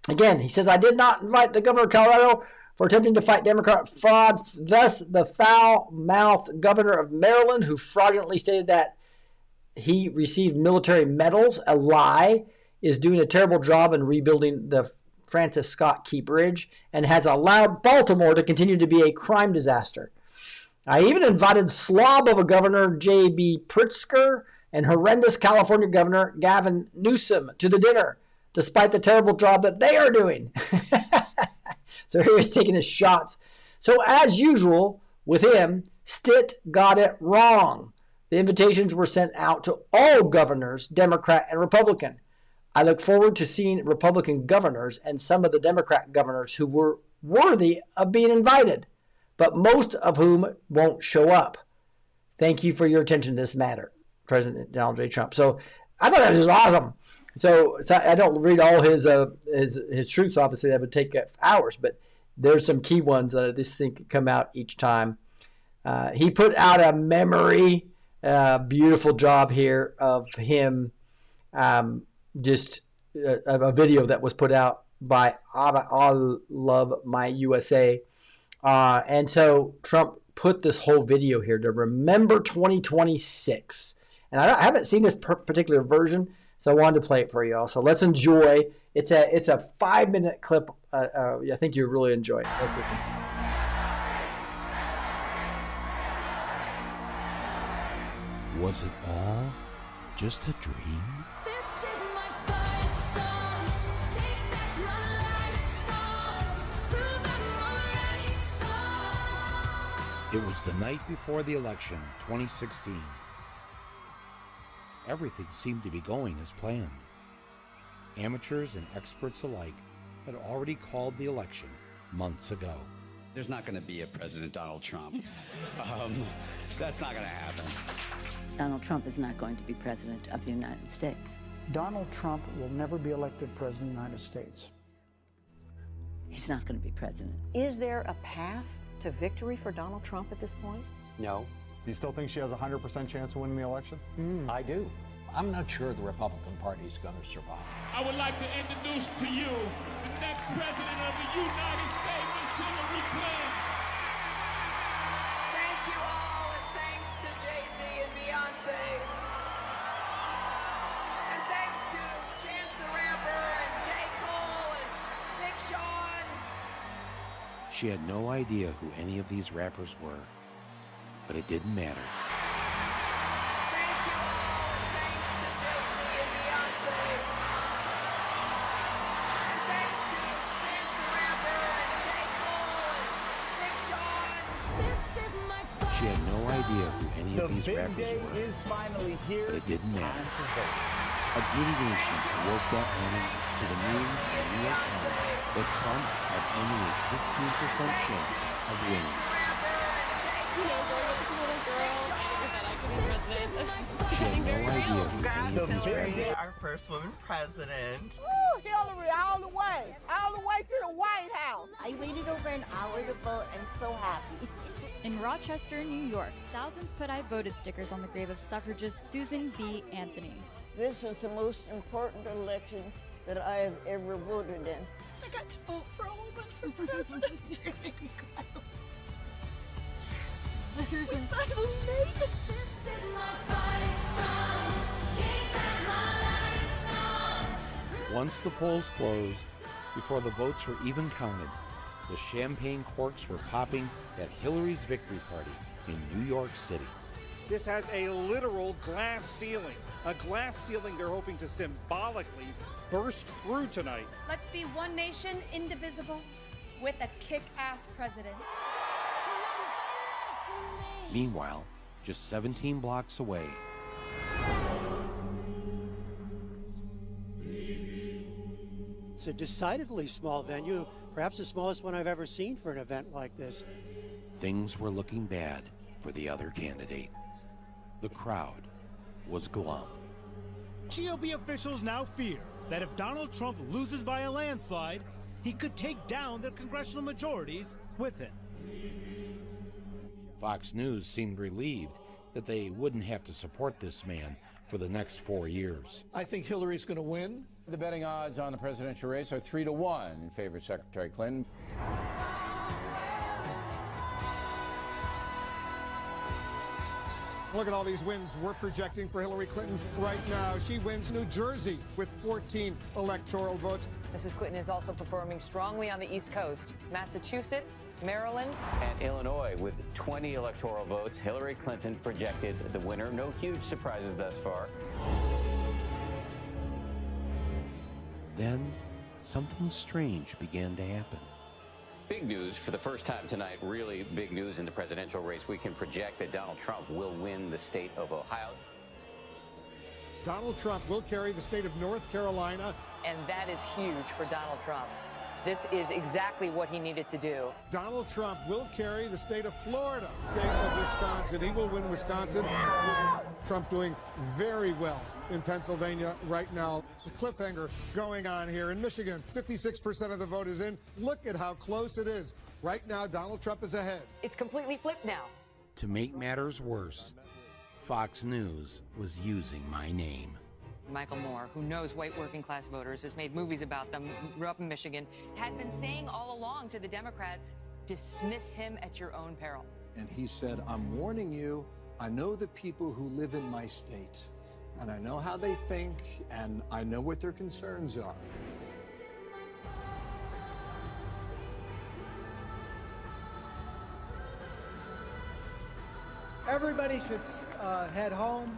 Speaker 1: Again, he says, I did not invite the governor of Colorado for attempting to fight Democrat fraud. Thus, the foul-mouthed governor of Maryland, who fraudulently stated that he received military medals, a lie, is doing a terrible job in rebuilding the Francis Scott Key Bridge and has allowed Baltimore to continue to be a crime disaster. I even invited slob of a governor, J.B. Pritzker, and horrendous California governor, Gavin Newsom, to the dinner, despite the terrible job that they are doing. So here he's taking his shots. So as usual with him, Stitt got it wrong. The invitations were sent out to all governors, Democrat and Republican. I look forward to seeing Republican governors and some of the Democrat governors who were worthy of being invited, but most of whom won't show up. Thank you for your attention to this matter, President Donald J. Trump. So I thought that was just awesome. So I don't read all his truths, obviously. That would take hours, but there's some key ones that I just think come out each time. He put out a memory, beautiful job here of him, just a video that was put out by I Love My USA. And so Trump put this whole video here to remember 2026. And I haven't seen this particular version, so I wanted to play it for you all. So let's enjoy. It's a 5-minute clip. I think you'll really enjoy it. Let's listen.
Speaker 8: Was it all just a dream?
Speaker 9: This is my fight song. Take back my life song. Prove I'm alright song.
Speaker 8: It was the night before the election, 2016. Everything seemed to be going as planned. Amateurs and experts alike had already called the election months ago.
Speaker 10: There's not going to be a President Donald Trump. That's not going to happen.
Speaker 11: Donald Trump is not going to be President of the United States.
Speaker 12: Donald Trump will never be elected President of the United States.
Speaker 11: He's not going to be President.
Speaker 13: Is there a path to victory for Donald Trump at this point?
Speaker 14: No.
Speaker 15: Do you still think she has a 100% chance of winning the election?
Speaker 14: I do. I'm not sure the Republican Party is going to survive.
Speaker 16: I would like to introduce to you the next President of the United States, Ms. Hillary Clinton.
Speaker 17: Thank you all, and thanks to Jay-Z and Beyonce. And thanks to Chance the Rapper and J. Cole and Big Sean.
Speaker 8: She had no idea who any of these rappers were, but it didn't matter.
Speaker 17: Thank you all, and thanks to Jay-Z and Beyonce. And thanks to Chance the Rapper and J. Cole and Big Sean.
Speaker 9: This is my fight
Speaker 8: She had no idea who any of these rappers
Speaker 18: The big day
Speaker 8: were,
Speaker 18: is finally here.
Speaker 8: but it didn't matter. A giddy nation woke that morning to the news in New York Times that Trump had only a 15% chance of winning. She had no idea who any of these rappers.
Speaker 19: Our first woman president.
Speaker 20: Woo, Hillary, all the way to the White House.
Speaker 21: I waited over an hour to vote. I'm so happy.
Speaker 22: In Rochester, New York, thousands put I voted stickers on the grave of suffragist Susan B. Anthony.
Speaker 21: This is the most important election that I have ever voted in.
Speaker 19: I got to vote for a woman for president. You're making me cry. We finally made it.
Speaker 9: This is my fight song. Take back my life song.
Speaker 8: Once the polls closed, before the votes were even counted, the champagne corks were popping at Hillary's victory party in New York City.
Speaker 23: This has a literal glass ceiling. A glass ceiling they're hoping to symbolically burst through tonight.
Speaker 24: Let's be one nation, indivisible, with a kick-ass president.
Speaker 8: Meanwhile, just 17 blocks away,
Speaker 25: it's a decidedly small venue, perhaps the smallest one I've ever seen for an event like this.
Speaker 8: things were looking bad for the other candidate. The crowd was glum.
Speaker 26: GOP officials now fear that if Donald Trump loses by a landslide, he could take down the congressional majorities with it.
Speaker 8: Fox News seemed relieved that they wouldn't have to support this man for the next 4 years.
Speaker 27: I think Hillary's going to win.
Speaker 28: The betting odds on the presidential race are 3-1 in favor of Secretary Clinton.
Speaker 29: Look at all these wins we're projecting for Hillary Clinton right now. She wins New Jersey with 14 electoral votes.
Speaker 30: Mrs. Clinton is also performing strongly on the East Coast. Massachusetts, Maryland,
Speaker 31: and Illinois with 20 electoral votes. Hillary Clinton projected the winner. No huge surprises thus far.
Speaker 8: Then something strange began to happen.
Speaker 31: Big news for the first time tonight, really big news in the presidential race. We can project that Donald Trump will win the state of Ohio.
Speaker 29: Donald Trump will carry the state of North Carolina.
Speaker 30: And that is huge for Donald Trump. This is exactly what he needed to do.
Speaker 29: Donald Trump will carry the state of Florida, state of Wisconsin. He will win Wisconsin. Trump doing very well in Pennsylvania right now. There's a cliffhanger going on here in Michigan. 56% of the vote is in. Look at how close it is. Right now, Donald Trump is ahead.
Speaker 30: It's completely flipped now.
Speaker 8: To make matters worse, Fox News was using my name.
Speaker 30: Michael Moore, who knows white working class voters, has made movies about them, grew up in Michigan, had been saying all along to the Democrats, dismiss him at your own peril.
Speaker 14: And he said, I'm warning you, I know the people who live in my state, and I know how they think, and I know what their concerns are.
Speaker 1: Everybody should head home.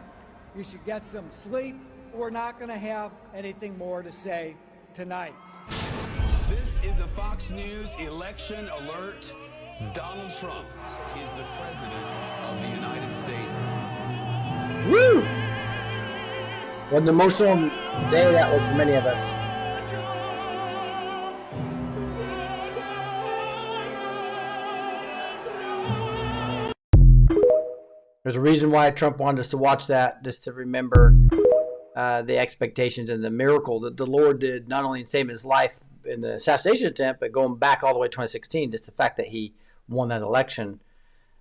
Speaker 1: You should get some sleep. We're not going to have anything more to say tonight.
Speaker 2: This is a Fox News election alert. Donald Trump is the president of the United States.
Speaker 3: Woo! What an emotional day that was for many of us. There's a reason why Trump wanted us to watch that, just to remember the expectations and the miracle that the Lord did, not only in saving his life in the assassination attempt, but going back all the way to 2016. Just the fact that he won that election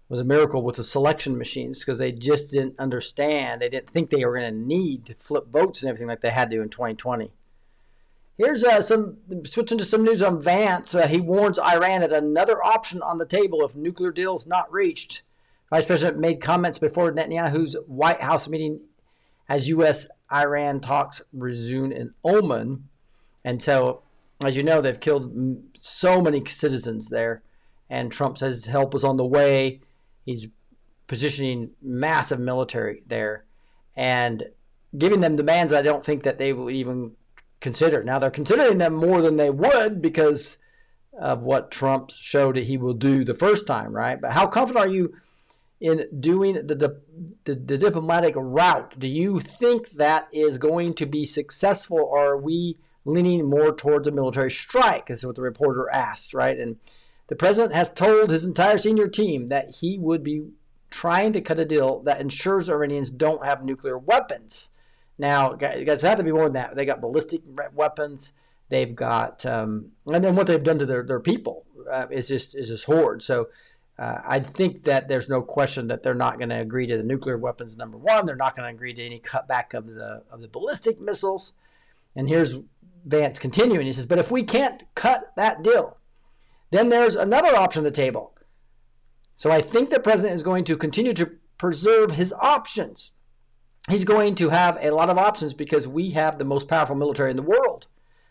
Speaker 3: was a miracle with the selection machines, because they just didn't understand. They didn't think they were going to need to flip votes and everything like they had to in 2020. Here's switching to some news on Vance. He warns Iran that another option on the table if nuclear deal is not reached. Vice President made comments before Netanyahu's White House meeting as U.S.-Iran talks resume in Oman. And so, as you know, they've killed so many citizens there. And Trump says help is on the way. He's positioning massive military there and giving them demands I don't think that they will even consider. Now, they're considering them more than they would because of what Trump showed that he will do the first time, right? But how confident are you in doing the diplomatic route? Do you think that is going to be successful, or are we leaning more towards a military strike? This is what the reporter asked, right? And the president has told his entire senior team that he would be trying to cut a deal that ensures Iranians don't have nuclear weapons. Now, guys, have to be more than that. They got ballistic weapons. They've got, and then what they've done to their people is just horrid. So I think that there's no question that they're not going to agree to the nuclear weapons. Number one, they're not going to agree to any cutback of the ballistic missiles. And here's Vance continuing. He says, but if we can't cut that deal, then there's another option on the table. So I think the president is going to continue to preserve his options. He's going to have a lot of options because we have the most powerful military in the world.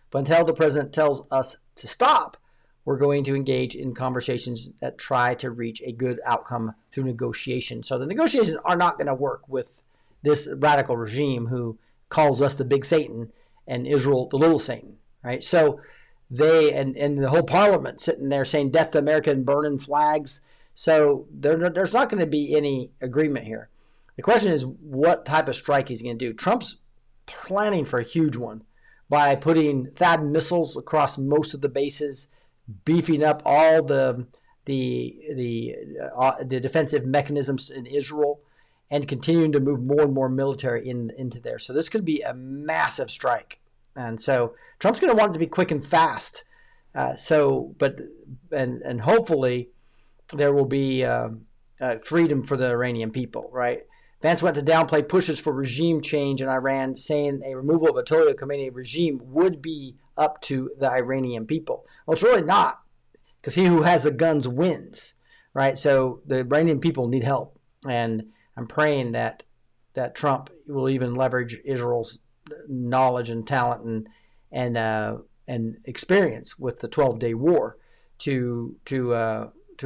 Speaker 3: But until the president tells us to stop, we're going to engage in conversations that try to reach a good outcome through negotiation. So the negotiations are not going to work with this radical regime who calls us the big Satan and Israel the little Satan, right? So they and the whole parliament sitting there saying death to America and burning flags. So there's not going to be any agreement here. The question is what type of strike he's going to do. Trump's planning for a huge one by putting THAAD missiles across most of the bases, beefing up all the defensive mechanisms in Israel, and continuing to move more and more military into there. So this could be a massive strike. And so Trump's going to want it to be quick and fast. And hopefully there will be freedom for the Iranian people, right? Vance went to downplay pushes for regime change in Iran, saying a removal of Ayatollah Khamenei regime would be up to the Iranian people. Well, it's really not, because he who has the guns wins, right? So the Iranian people need help. And I'm praying that Trump will even leverage Israel's knowledge and talent and experience with the 12-day war to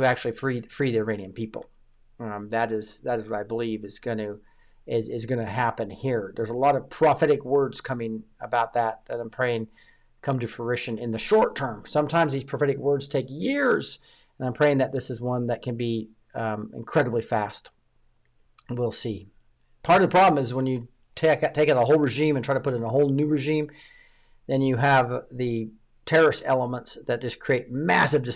Speaker 3: actually free the Iranian people. That is what I believe is going to happen here. There's a lot of prophetic words coming about that I'm praying come to fruition in the short term. Sometimes these prophetic words take years, and I'm praying that this is one that can be incredibly fast. We'll see. Part of the problem is when you take out a whole regime and try to put in a whole new regime, then you have the terrorist elements that just create massive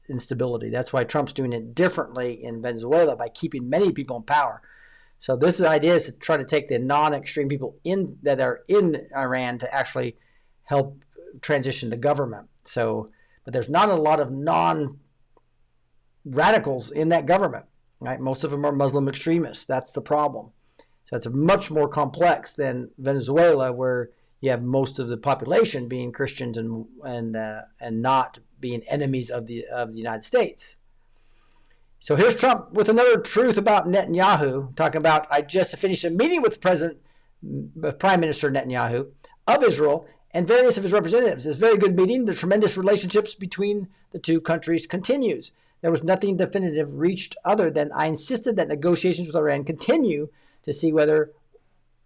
Speaker 3: instability. That's why Trump's doing it differently in Venezuela by keeping many people in power. So this idea is to try to take the non-extreme people that are in Iran to actually help transition the government. So, but there's not a lot of non-radicals in that government, right? Most of them are Muslim extremists. That's the problem. So it's much more complex than Venezuela, where you have most of the population being Christians and not being enemies of the United States. So here's Trump with another truth about Netanyahu, talking about, I just finished a meeting with Prime Minister Netanyahu of Israel and various of his representatives. It's a very good meeting. The tremendous relationships between the two countries continues. There was nothing definitive reached other than I insisted that negotiations with Iran continue to see whether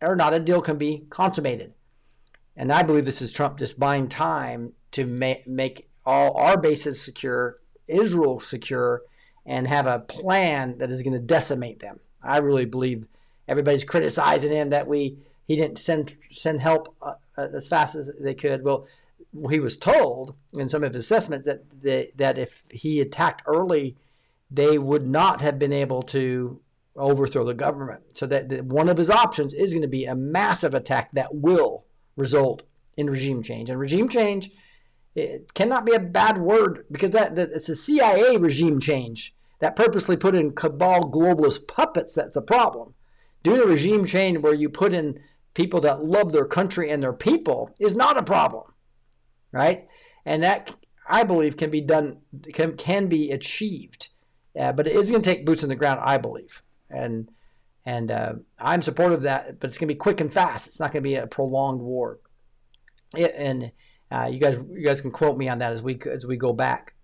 Speaker 3: or not a deal can be consummated. And I believe this is Trump just buying time to make all our bases secure, Israel secure, and have a plan that is going to decimate them. I really believe everybody's criticizing him that he didn't send help as fast as they could. Well, he was told in some of his assessments that if he attacked early, they would not have been able to overthrow the government. So that one of his options is going to be a massive attack that will result in regime change. And regime change, it cannot be a bad word, because it's a CIA regime change that purposely put in cabal globalist puppets. That's a problem. Doing a regime change where you put in people that love their country and their people is not a problem, right? And that, I believe, can be done, can be achieved. But it's going to take boots on the ground, I believe. And I'm supportive of that, but it's going to be quick and fast. It's not going to be a prolonged war. You guys can quote me on that as we go back.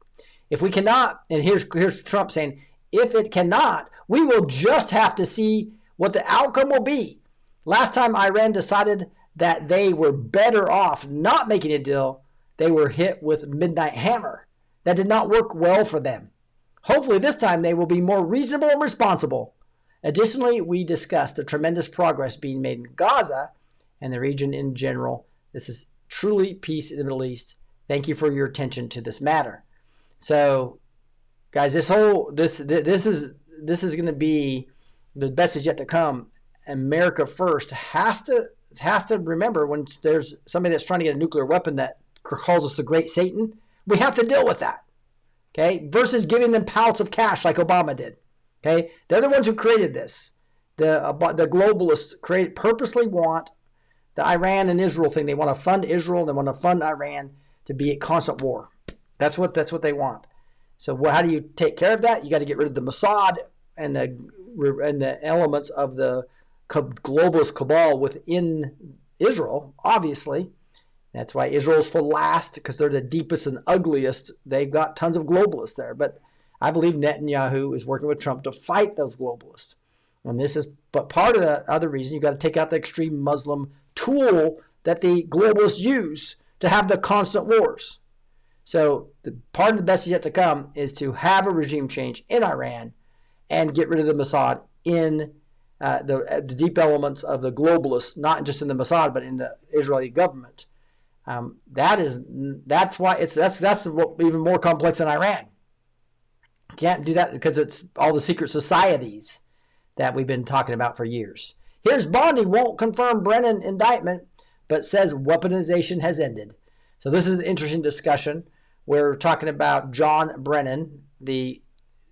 Speaker 3: If we cannot, and here's Trump saying, if it cannot, we will just have to see what the outcome will be. Last time Iran decided that they were better off not making a deal, they were hit with midnight hammer. That did not work well for them. Hopefully this time they will be more reasonable and responsible. Additionally, we discussed the tremendous progress being made in Gaza and the region in general. This is truly peace in the Middle East. Thank you for your attention to this matter. So, guys, this is going to be the best is yet to come. America first has to remember, when there's somebody that's trying to get a nuclear weapon that calls us the Great Satan, we have to deal with that. Okay, versus giving them pallets of cash like Obama did. Okay, they're the ones who created this. The globalists purposely want the Iran and Israel thing. They want to fund Israel. They want to fund Iran to be at constant war. That's what they want. So how do you take care of that? You got to get rid of the Mossad and the elements of the globalist cabal within Israel. Obviously, that's why Israel's for last, because they're the deepest and ugliest. They've got tons of globalists there, but I believe Netanyahu is working with Trump to fight those globalists. And but part of the other reason, you got to take out the extreme Muslim tool that the globalists use to have the constant wars. So part of the best yet to come is to have a regime change in Iran and get rid of the Mossad in the deep elements of the globalists, not just in the Mossad, but in the Israeli government. That's why that's even more complex than Iran. Can't do that because it's all the secret societies that we've been talking about for years. Here's Bondi won't confirm Brennan indictment, but says weaponization has ended. So this is an interesting discussion. We're talking about John Brennan, the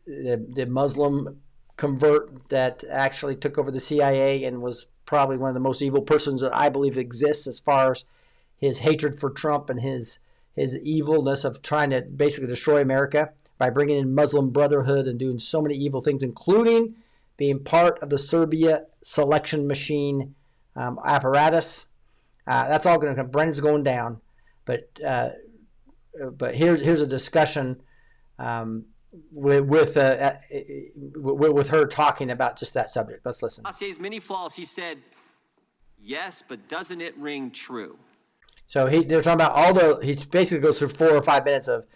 Speaker 3: Muslim convert that actually took over the CIA and was probably one of the most evil persons that I believe exists, as far as his hatred for Trump and his evilness of trying to basically destroy America by bringing in Muslim Brotherhood and doing so many evil things, including being part of the Serbia selection machine apparatus. That's all going to come. Brennan's going down, but here's a discussion with her talking about just that subject. Let's listen.
Speaker 4: Dossier's many flaws. He said, "Yes, but doesn't it ring true?"
Speaker 3: So they're talking about he basically goes through 4 or 5 minutes of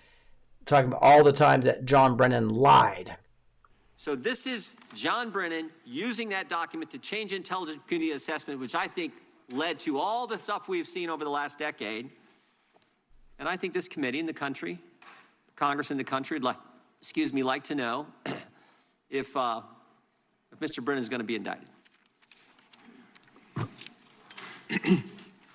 Speaker 3: talking about all the times that John Brennan lied.
Speaker 4: So this is John Brennan using that document to change intelligence community assessment, which I think led to all the stuff we've seen over the last decade. And I think this committee in the country, Congress in the country, would like to know if Mr. Brennan is going to be indicted.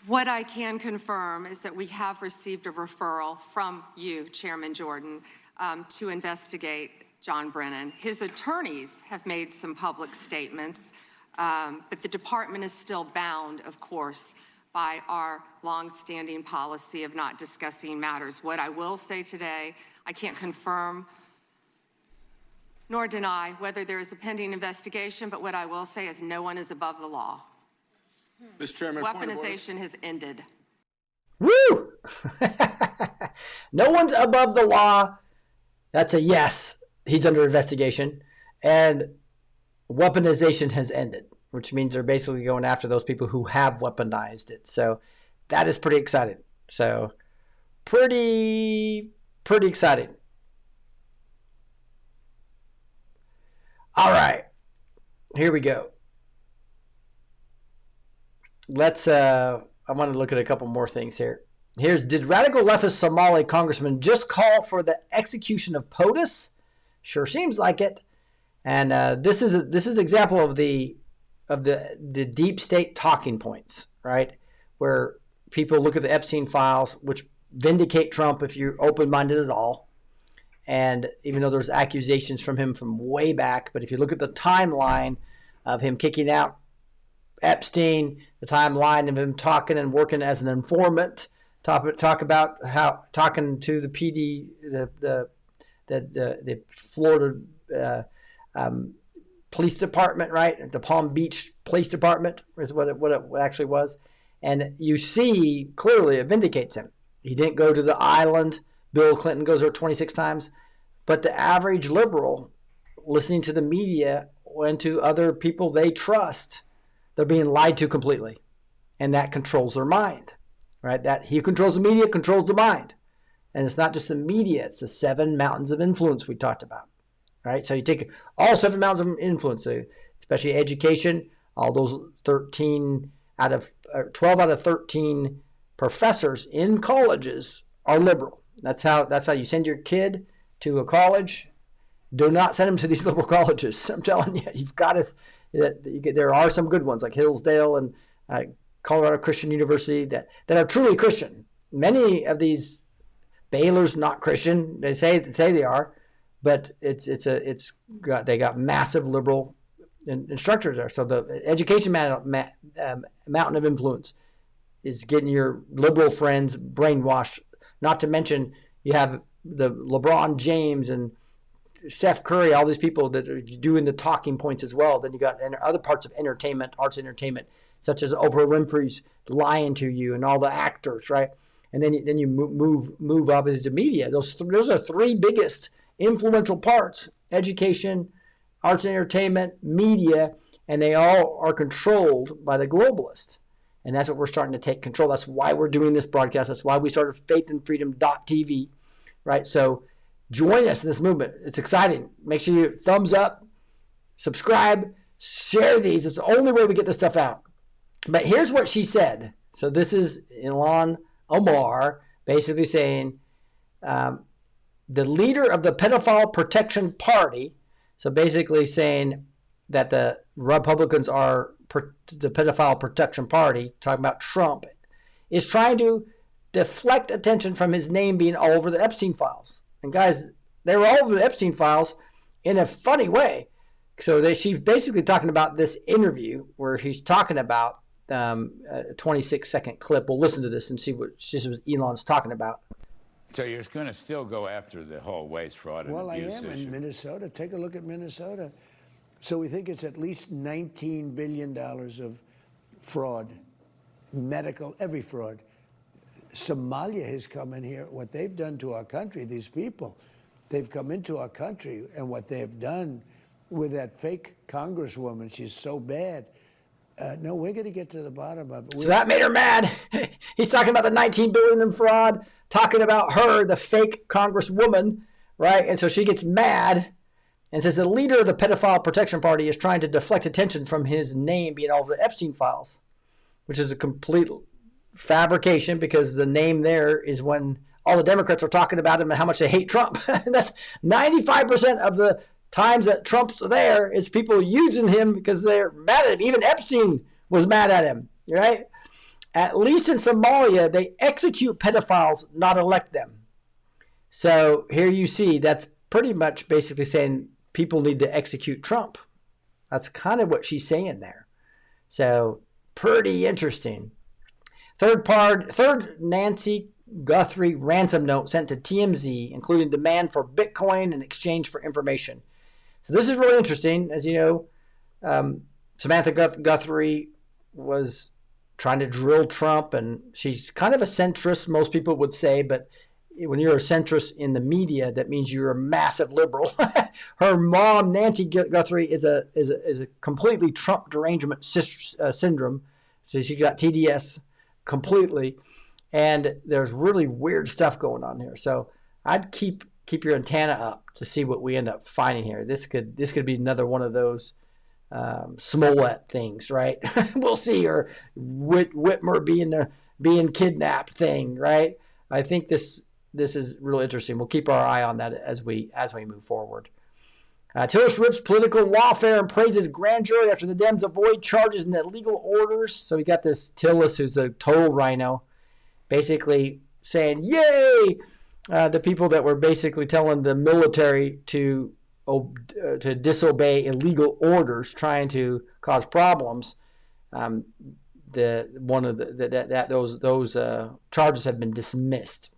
Speaker 5: What I can confirm is that we have received a referral from you, Chairman Jordan, to investigate John Brennan. His attorneys have made some public statements, but the department is still bound, of course, by our longstanding policy of not discussing matters. What I will say today, I can't confirm nor deny whether there is a pending investigation, but what I will say is no one is above the law.
Speaker 4: Mr. Chairman,
Speaker 5: Weaponization has ended.
Speaker 3: Woo! No one's above the law. That's a yes. He's under investigation. And weaponization has ended, which means they're basically going after those people who have weaponized it. So that is pretty exciting. So pretty exciting. All right. Here we go. Let's I want to look at a couple more things here. Did radical leftist Somali congressman just call for the execution of POTUS? Sure seems like it. And this is an example of the deep state talking points, right? Where people look at the Epstein files, which vindicate Trump if you're open-minded at all. And even though there's accusations from him from way back, but if you look at the timeline of him kicking out Epstein, the timeline of him talking and working as an informant, talk about how talking to the PD, the Florida police department, right? The Palm Beach Police Department is what it actually was. And you see clearly it vindicates him. He didn't go to the island. Bill Clinton goes there 26 times. But the average liberal listening to the media and to other people they trust, they're being lied to completely. And that controls their mind, right? That he controls the media, controls the mind. And it's not just the media, it's the 7 mountains of influence we talked about, right? So you take all 7 mountains of influence, especially education, all those 12 out of 13 professors in colleges are liberal. That's how you send your kid to a college. Do not send them to these liberal colleges. I'm telling you, you've got to. There are some good ones like Hillsdale and Colorado Christian University that are truly Christian. Many of these, Baylor's not Christian. They say they are, but they got massive liberal instructors there. So the education mountain of influence is getting your liberal friends brainwashed. Not to mention you have the LeBron James and Steph Curry, all these people that are doing the talking points as well. Then you got other parts of entertainment, arts entertainment, such as Oprah Winfrey's lying to you and all the actors, right? And then you move up as the media. Those are 3 biggest influential parts: education, arts and entertainment, media, and they all are controlled by the globalists. And that's what we're starting to take control. That's why we're doing this broadcast. That's why we started faithandfreedom.tv, right? So join us in this movement. It's exciting. Make sure you thumbs up, subscribe, share these. It's the only way we get this stuff out. But here's what she said. So this is Ilhan Omar basically saying the leader of the Pedophile Protection Party, so basically saying that the Republicans are the Pedophile Protection Party, talking about Trump, is trying to deflect attention from his name being all over the Epstein files. And guys, they were all over the Epstein files in a funny way. So she's basically talking about this interview where he's talking about a 26-second clip. We'll listen to this and see what Elon's talking about.
Speaker 28: So you're going to still go after the whole waste, fraud, and abuse issue?
Speaker 6: Well, I am in Minnesota. Take a look at Minnesota. So we think it's at least $19 billion of fraud, medical, every fraud. Somalia has come in here. What they've done to our country, these people, they've come into our country, and what they've done with that fake congresswoman, she's so bad. No, we're going to get to the bottom of it.
Speaker 3: So that made her mad. He's talking about the $19 billion in fraud, talking about her, the fake congresswoman, right? And so she gets mad and says the leader of the pedophile protection party is trying to deflect attention from his name being all over the Epstein files, which is a complete fabrication because the name there is when all the Democrats are talking about him and how much they hate Trump. That's 95% of the times that Trump's there, it's people using him because they're mad at him. Even Epstein was mad at him, right? At least in Somalia, they execute pedophiles, not elect them. So here you see that's pretty much basically saying people need to execute Trump. That's kind of what she's saying there. So pretty interesting. Third Nancy Guthrie ransom note sent to TMZ, including demand for Bitcoin in exchange for information. So this is really interesting. As you know, Samantha Guthrie was trying to drill Trump, and she's kind of a centrist, most people would say, but when you're a centrist in the media, that means you're a massive liberal. Her mom, Nancy Guthrie, is a completely Trump derangement syndrome. So she got TDS completely, and there's really weird stuff going on here. So I'd keep your antenna up to see what we end up finding here. This could be another one of those Smollett things, right? We'll see, or Whitmer being kidnapped thing, right? I think this is real interesting. We'll keep our eye on that as we move forward. Tillis rips political lawfare and praises grand jury after the Dems avoid charges and illegal orders. So we got this Tillis, who's a total rhino, basically saying, yay! The people that were basically telling the military to disobey illegal orders, trying to cause problems. Those charges have been dismissed,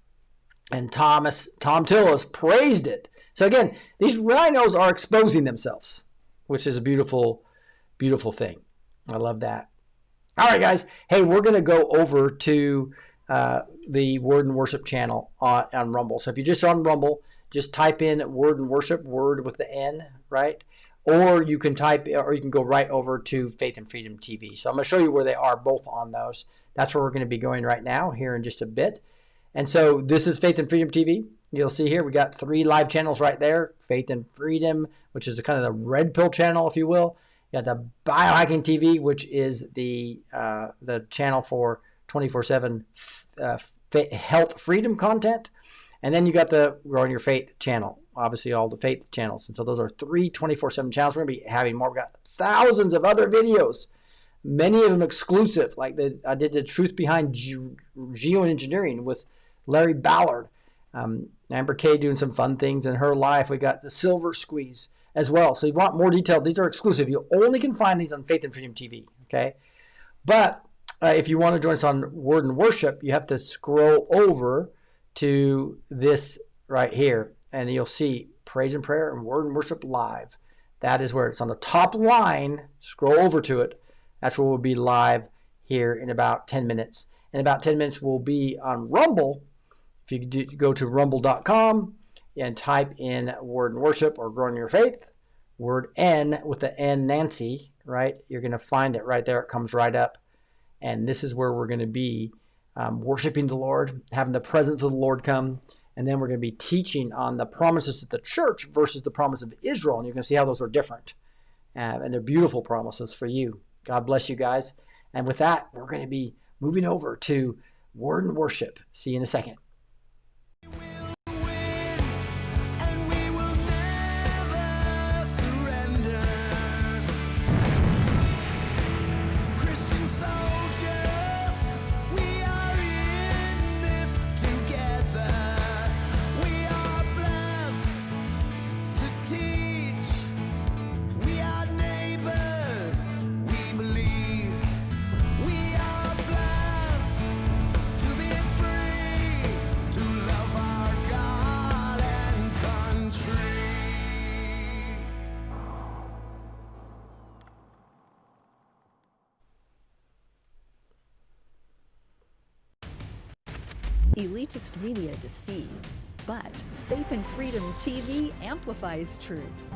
Speaker 3: and Tom Tillis praised it. So again, these rhinos are exposing themselves, which is a beautiful, beautiful thing. I love that. All right, guys. Hey, we're going to go over to the Word and Worship channel on Rumble. So if you're just on Rumble, just type in Word and Worship, word with the N, right? Or you can go right over to Faith and Freedom TV. So I'm going to show you where they are both on those. That's where we're going to be going right now here in just a bit. And so this is Faith and Freedom TV. You'll see here we got 3 live channels right there. Faith and Freedom, which is kind of the red pill channel, if you will. You got the Biohacking TV, which is the channel for 24/7 health freedom content. And then you got the Growing Your Faith channel, obviously all the faith channels. And so those are 3 24/7 channels. We're going to be having more. We've got thousands of other videos, many of them exclusive. Like I did the Truth Behind Geoengineering with Larry Ballard. Amber Kay doing some fun things in her life. We got the Silver Squeeze as well. So you want more detail, these are exclusive. You only can find these on Faith and Freedom TV, okay? But if you want to join us on Word and Worship, you have to scroll over to this right here, and you'll see Praise and Prayer and Word and Worship Live. That is where it's on the top line. Scroll over to it. That's where we'll be live here in about 10 minutes. In about 10 minutes, we'll be on Rumble. If you go to rumble.com and type in Word and Worship or Growing Your Faith, word N with the N Nancy, right? You're going to find it right there. It comes right up. And this is where we're going to be worshiping the Lord, having the presence of the Lord come. And then we're going to be teaching on the promises of the church versus the promise of Israel. And you're going to see how those are different. And they're beautiful promises for you. God bless you guys. And with that, we're going to be moving over to Word and Worship. See you in a second.
Speaker 7: Elitist media deceives, but Faith and Freedom TV amplifies truth.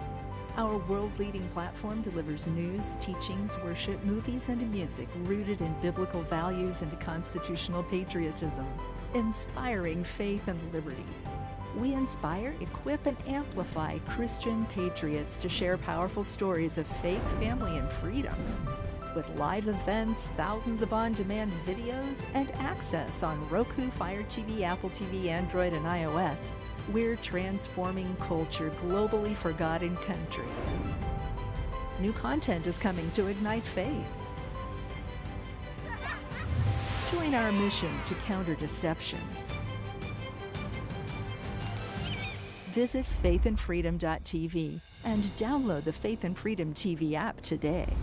Speaker 10: Our world-leading platform delivers news, teachings, worship, movies, and music rooted in biblical values and constitutional patriotism, inspiring faith and liberty. We inspire, equip, and amplify Christian patriots to share powerful stories of faith, family, and freedom. With live events, thousands of on-demand videos, and access on Roku, Fire TV, Apple TV, Android, and iOS, we're transforming culture globally for God and country. New content is coming to ignite faith. Join our mission to counter deception. Visit faithandfreedom.tv and download the Faith and Freedom TV app today.